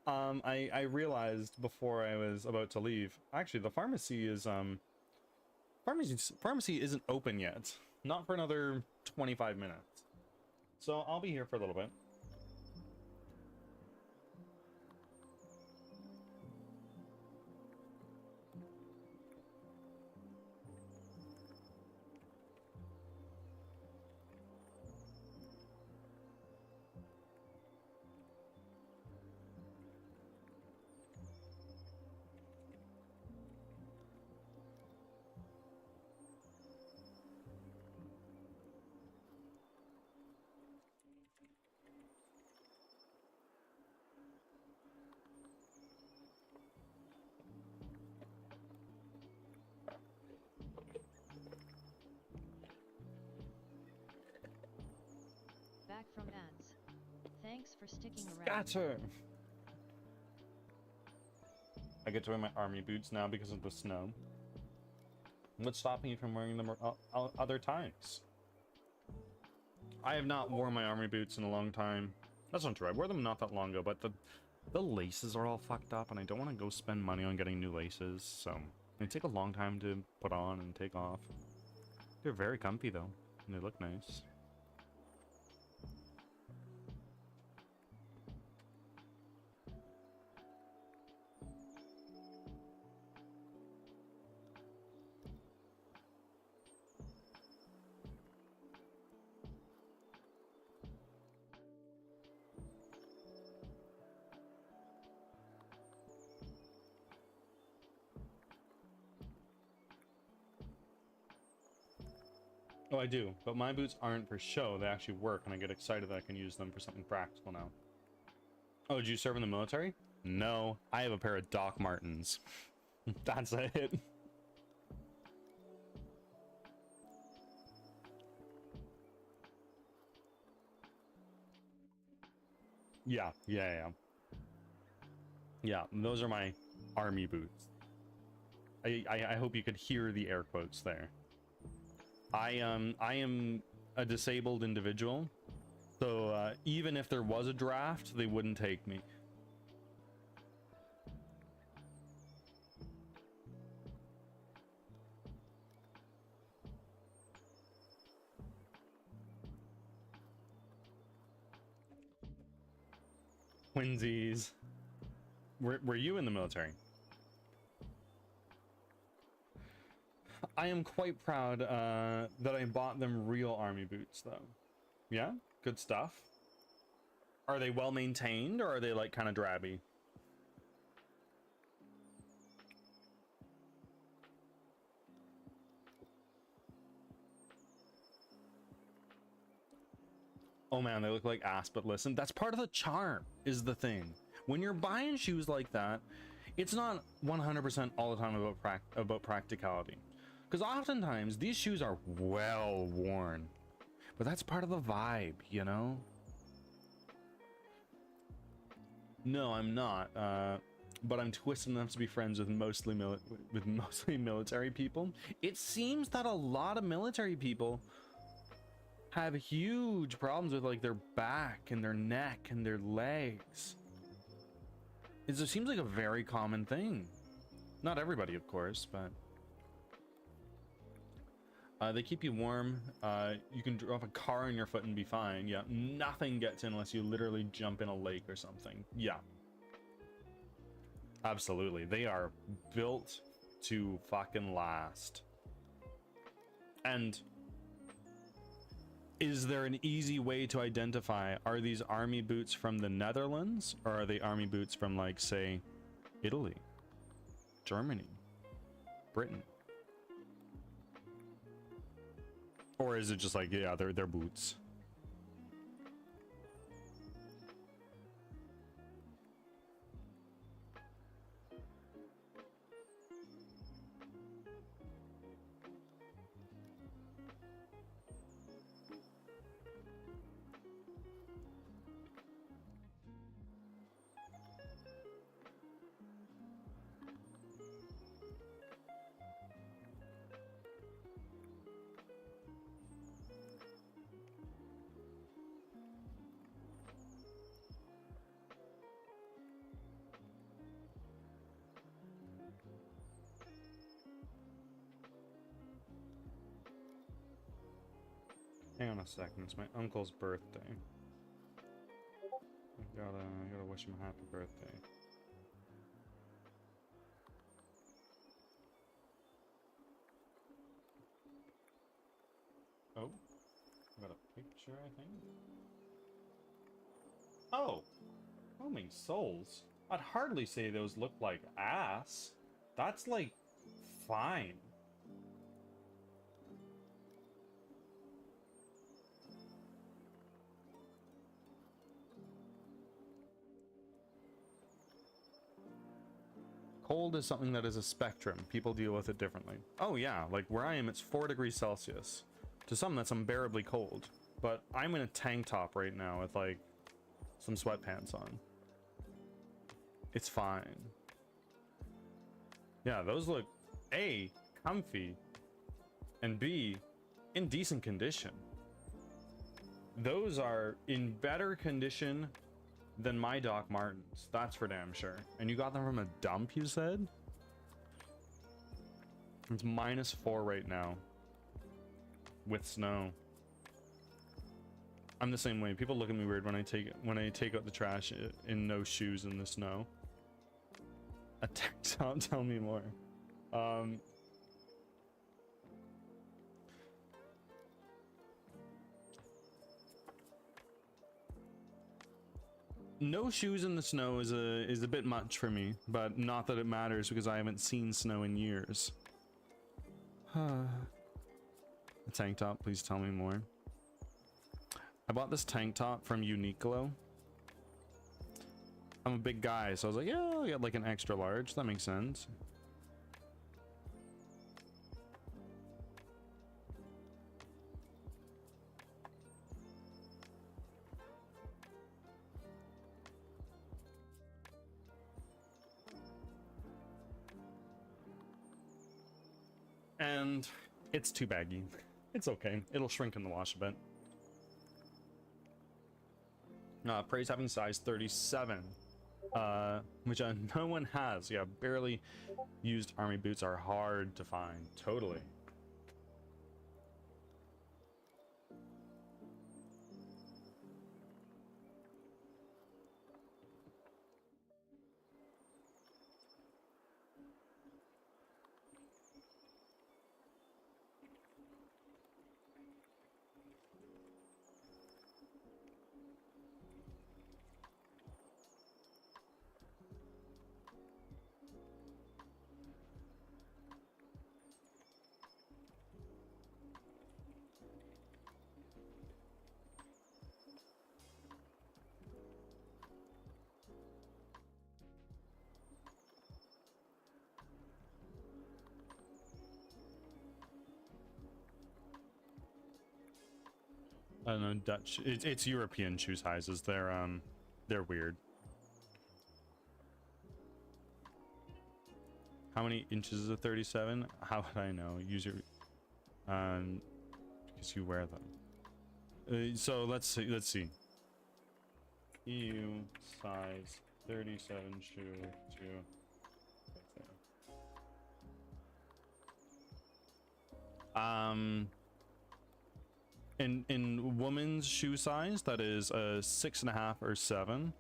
I realized before I was about to leave. Actually, the pharmacy is pharmacy isn't open yet. Not for another 25 minutes. So I'll be here for a little bit. Back from ads. Thanks for sticking around. Scatter! I get to wear my army boots now because of the snow. What's stopping you from wearing them other times? I have not worn my army boots in a long time. That's not true. I wore them not that long ago, but the laces are all fucked up, and I don't want to go spend money on getting new laces, so they take a long time to put on and take off. They're very comfy, though, and they look nice. Oh, I do, but my boots aren't for show. They actually work, and I get excited that I can use them for something practical now. Oh, did you serve in the military? No, I have a pair of Doc Martens. That's it. Yeah. Yeah, those are my army boots. I hope you could hear the air quotes there. I am a disabled individual, so even if there was a draft, they wouldn't take me. Twinsies. Were you in the military? I am quite proud that I bought them real army boots, though. Yeah, good stuff. Are they well maintained, or are they like kind of drabby? Oh man, they look like ass, but listen, that's part of the charm, is the thing. When you're buying shoes like that, it's not 100% all the time about practicality. Because oftentimes, these shoes are well worn. But that's part of the vibe, you know? No, I'm not. But I'm twisted enough to be friends with mostly military people. It seems that a lot of military people have huge problems with like their back and their neck and their legs. It seems like a very common thing. Not everybody, of course, but they keep you warm. You can drop a car on your foot and be fine. Yeah, nothing gets in unless you literally jump in a lake or something. Yeah, absolutely. They are built to fucking last. And is there an easy way to identify, are these army boots from the Netherlands, or are they army boots from, like, say, Italy, Germany, Britain? Or is it just like, yeah, they're boots? Hang on a second, it's my uncle's birthday. I gotta wish him a happy birthday. Oh, got a picture, I think. Oh, roaming souls. I'd hardly say those look like ass. That's like fine. Cold is something that is a spectrum. People deal with it differently. Oh yeah, like where I am, it's 4 degrees Celsius. To some, that's unbearably cold. But I'm in a tank top right now with like some sweatpants on. It's fine. Yeah, those look A, comfy, and B, in decent condition. Those are in better condition than my Doc Martens, that's for damn sure. And you got them from a dump, you said? It's -4 right now. With snow. I'm the same way. People look at me weird when I take out the trash in no shoes in the snow. A tank top, tell me more. No shoes in the snow is a bit much for me, but not that it matters because I haven't seen snow in years. A tank top, please tell me more. I bought this tank top from Uniqlo. I'm a big guy, so I was like, yeah, I'll get like an extra large. That makes sense. And it's too baggy. It's okay. It'll shrink in the wash a bit. Prey's having size 37. Which no one has. Yeah, barely used army boots are hard to find. Totally. I don't know, Dutch. It's European shoe sizes. They're weird. How many inches is a 37? How would I know? Use your, because you wear them. So let's see. EU size 37 shoe to. In woman's shoe size, that is a 6.5 or 7.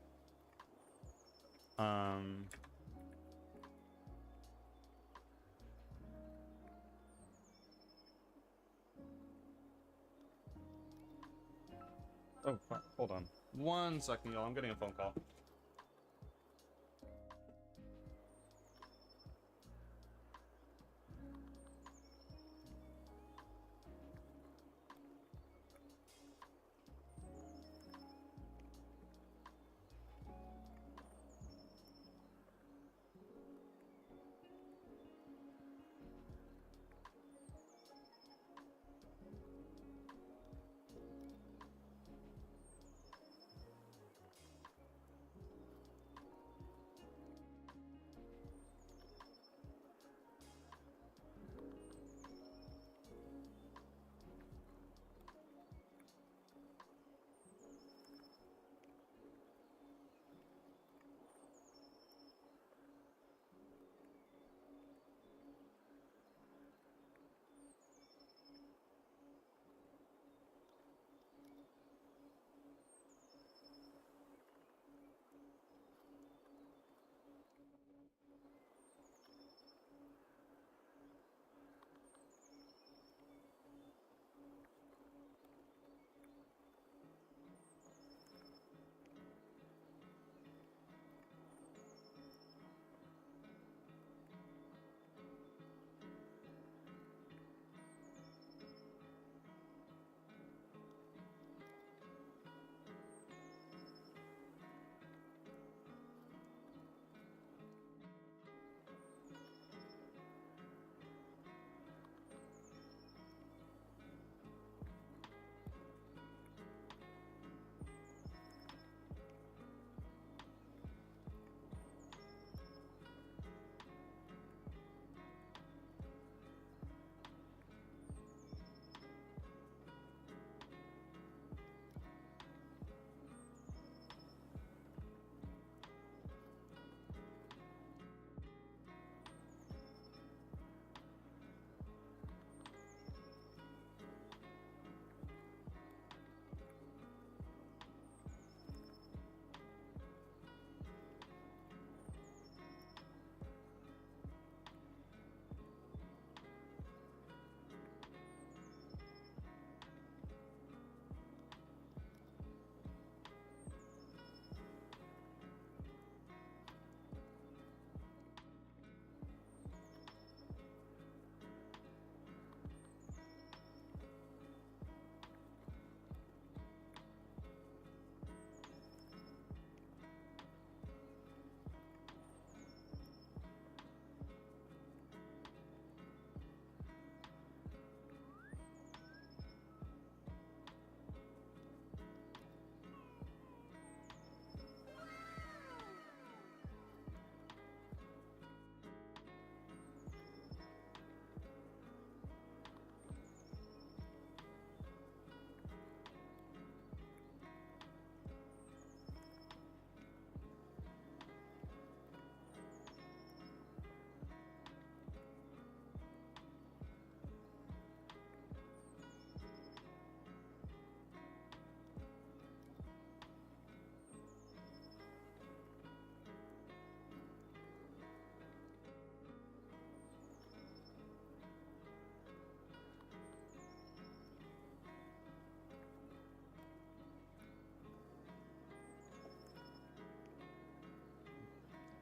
Oh, hold on. 1 second, y'all. I'm getting a phone call.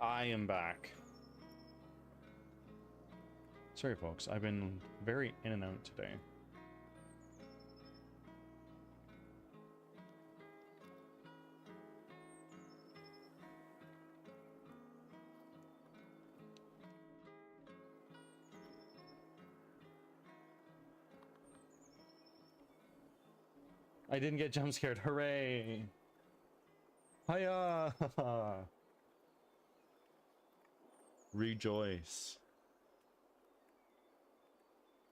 I am back. Sorry, folks. I've been very in and out today. I didn't get jump scared. Hooray! Hiya! Rejoice.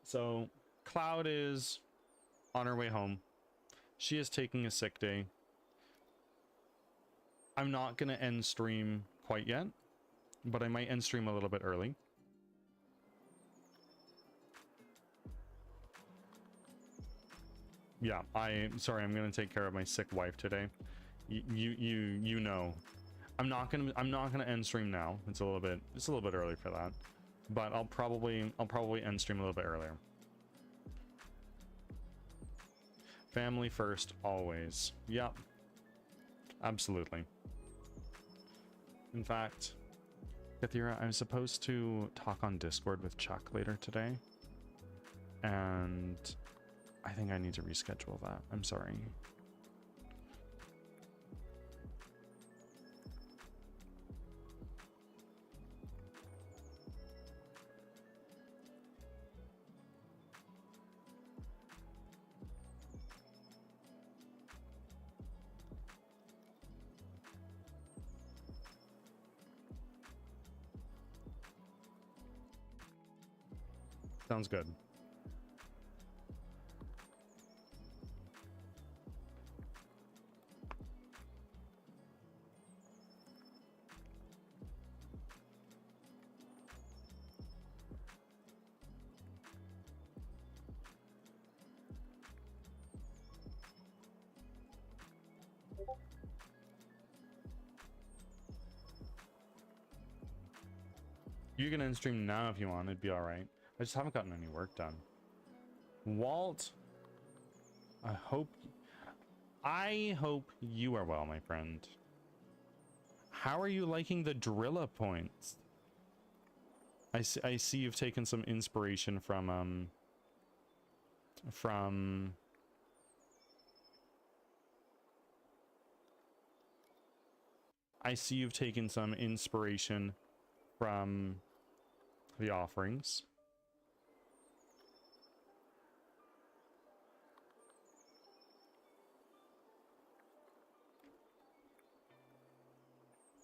So, Cloud is on her way home. She is taking a sick day. I'm not going to end stream quite yet, but I might end stream a little bit early. Yeah, sorry, I'm going to take care of my sick wife today. You know. I'm not going to end stream now. It's a little bit early for that. But I'll probably end stream a little bit earlier. Family first, always. Yep. Absolutely. In fact, Kathira, I'm supposed to talk on Discord with Chuck later today. And I think I need to reschedule that. I'm sorry. Sounds good. You can end stream now if you want. It'd be all right. I just haven't gotten any work done. Walt, I hope you are well, my friend. How are you liking the Drilla points? I see you've taken some inspiration from I see you've taken some inspiration from the offerings.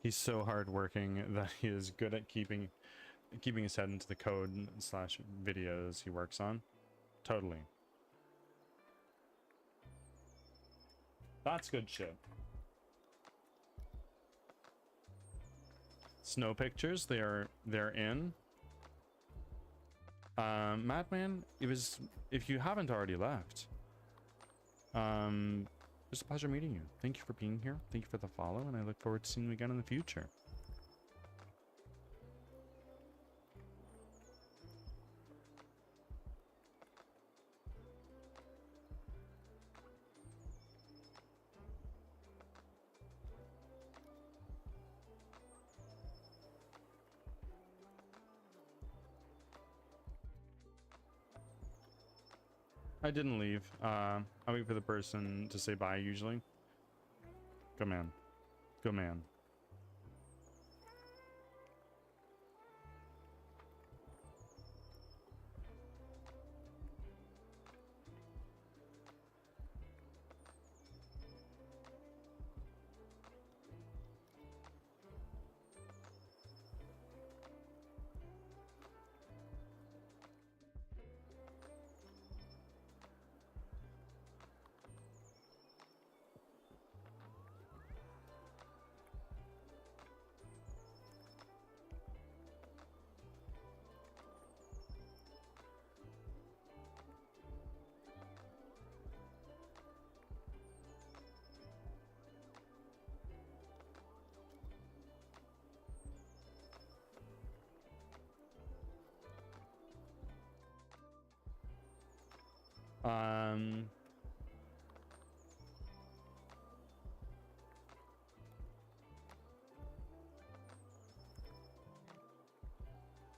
He's so hardworking that he is good at keeping his head into the code / videos he works on. Totally. That's good shit. Snow pictures, they're in. Madman, if you haven't already left, it was a pleasure meeting you. Thank you for being here. Thank you for the follow, and I look forward to seeing you again in the future. I didn't leave. I wait for the person to say bye usually. Good man. Good man.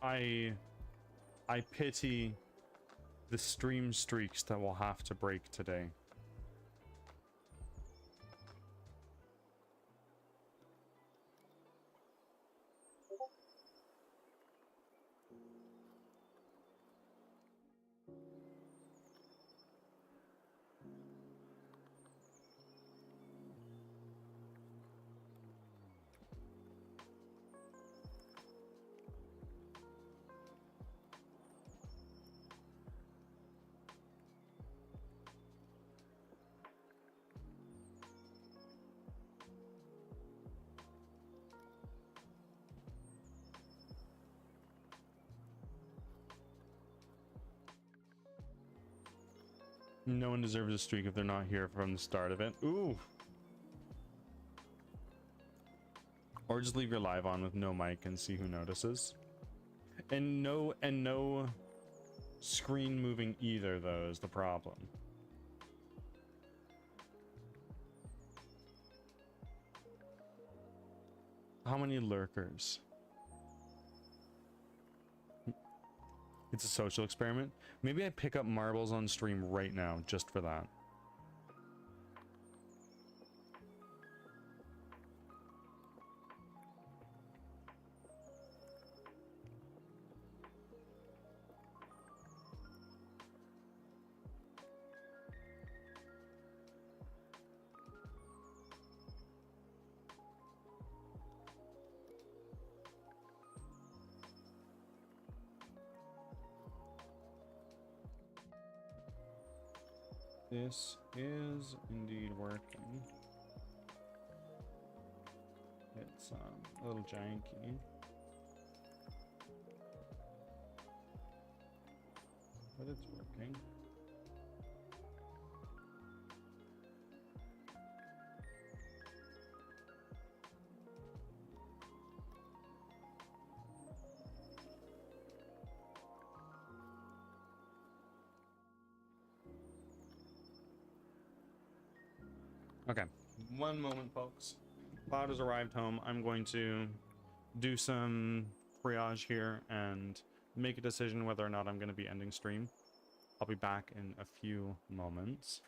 I pity the stream streaks that will have to break today. No one deserves a streak if they're not here from the start of it. Ooh. Or just leave your live on with no mic and see who notices. And no screen moving either, though, is the problem. How many lurkers? It's a social experiment. Maybe I pick up marbles on stream right now just for that. This is indeed working. It's a little janky, but it's working. Okay, one moment, folks. Cloud has arrived home. I'm going to do some triage here and make a decision whether or not I'm going to be ending stream. I'll be back in a few moments.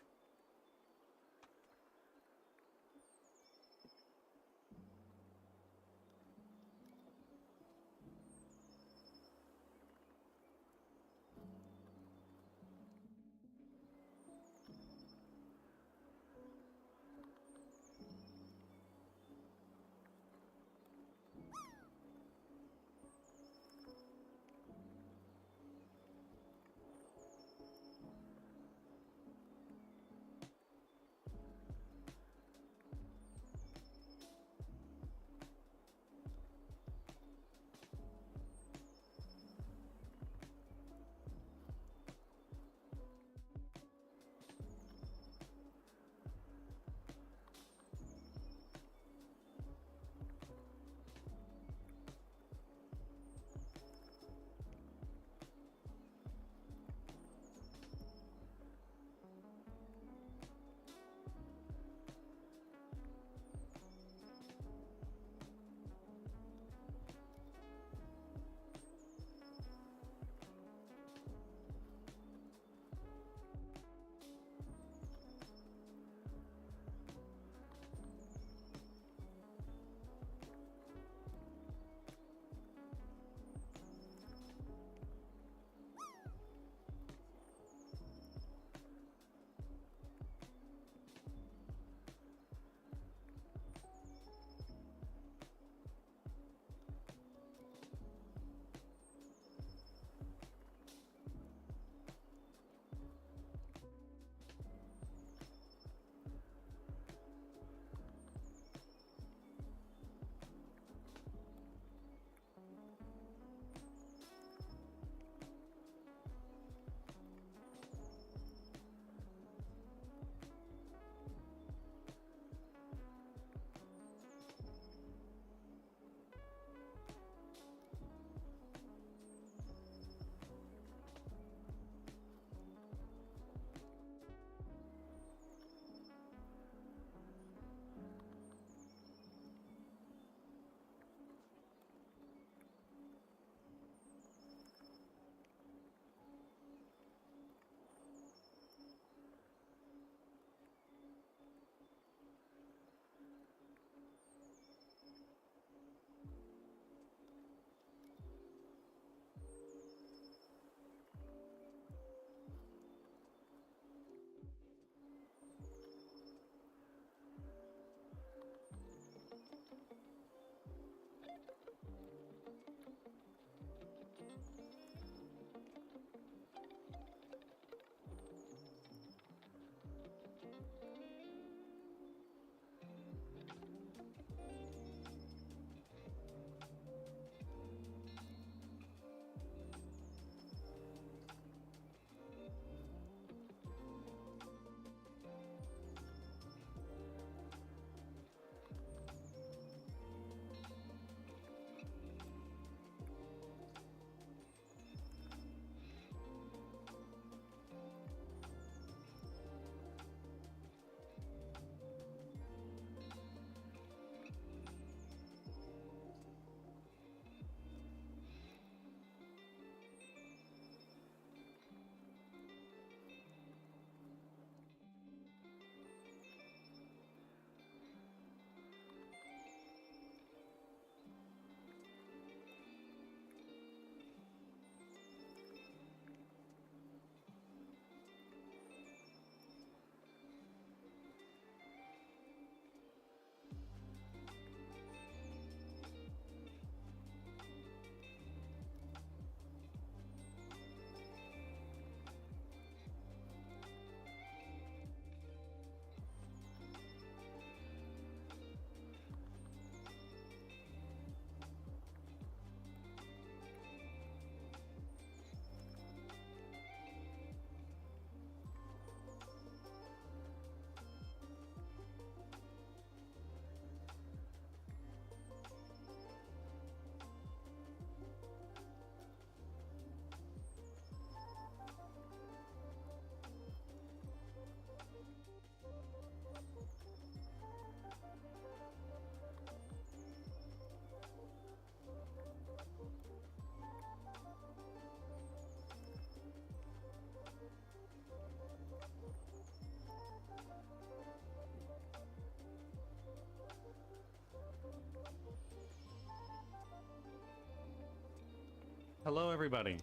Hello, everybody.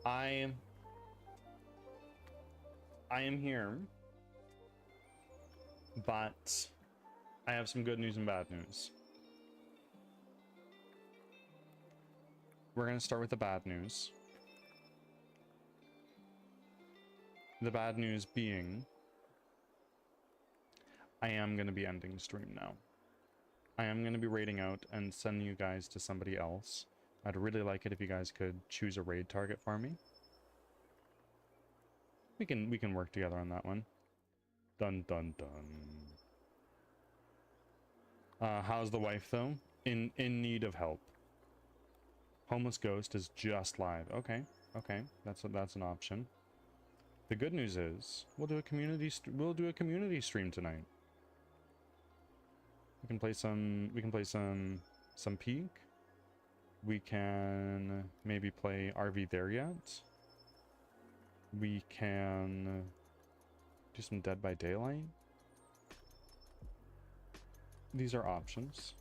I am here, but I have some good news and bad news. We're going to start with the bad news. The bad news being, I am going to be ending stream now. I am going to be raiding out and sending you guys to somebody else. I'd really like it if you guys could choose a raid target for me. We can work together on that one. Dun dun dun. How's the wife though? In need of help. Homeless Ghost is just live. Okay, that's an option. The good news is we'll do a community stream tonight. We can play some Peak. We can maybe play RV There Yet. We can do some Dead by Daylight. These are options.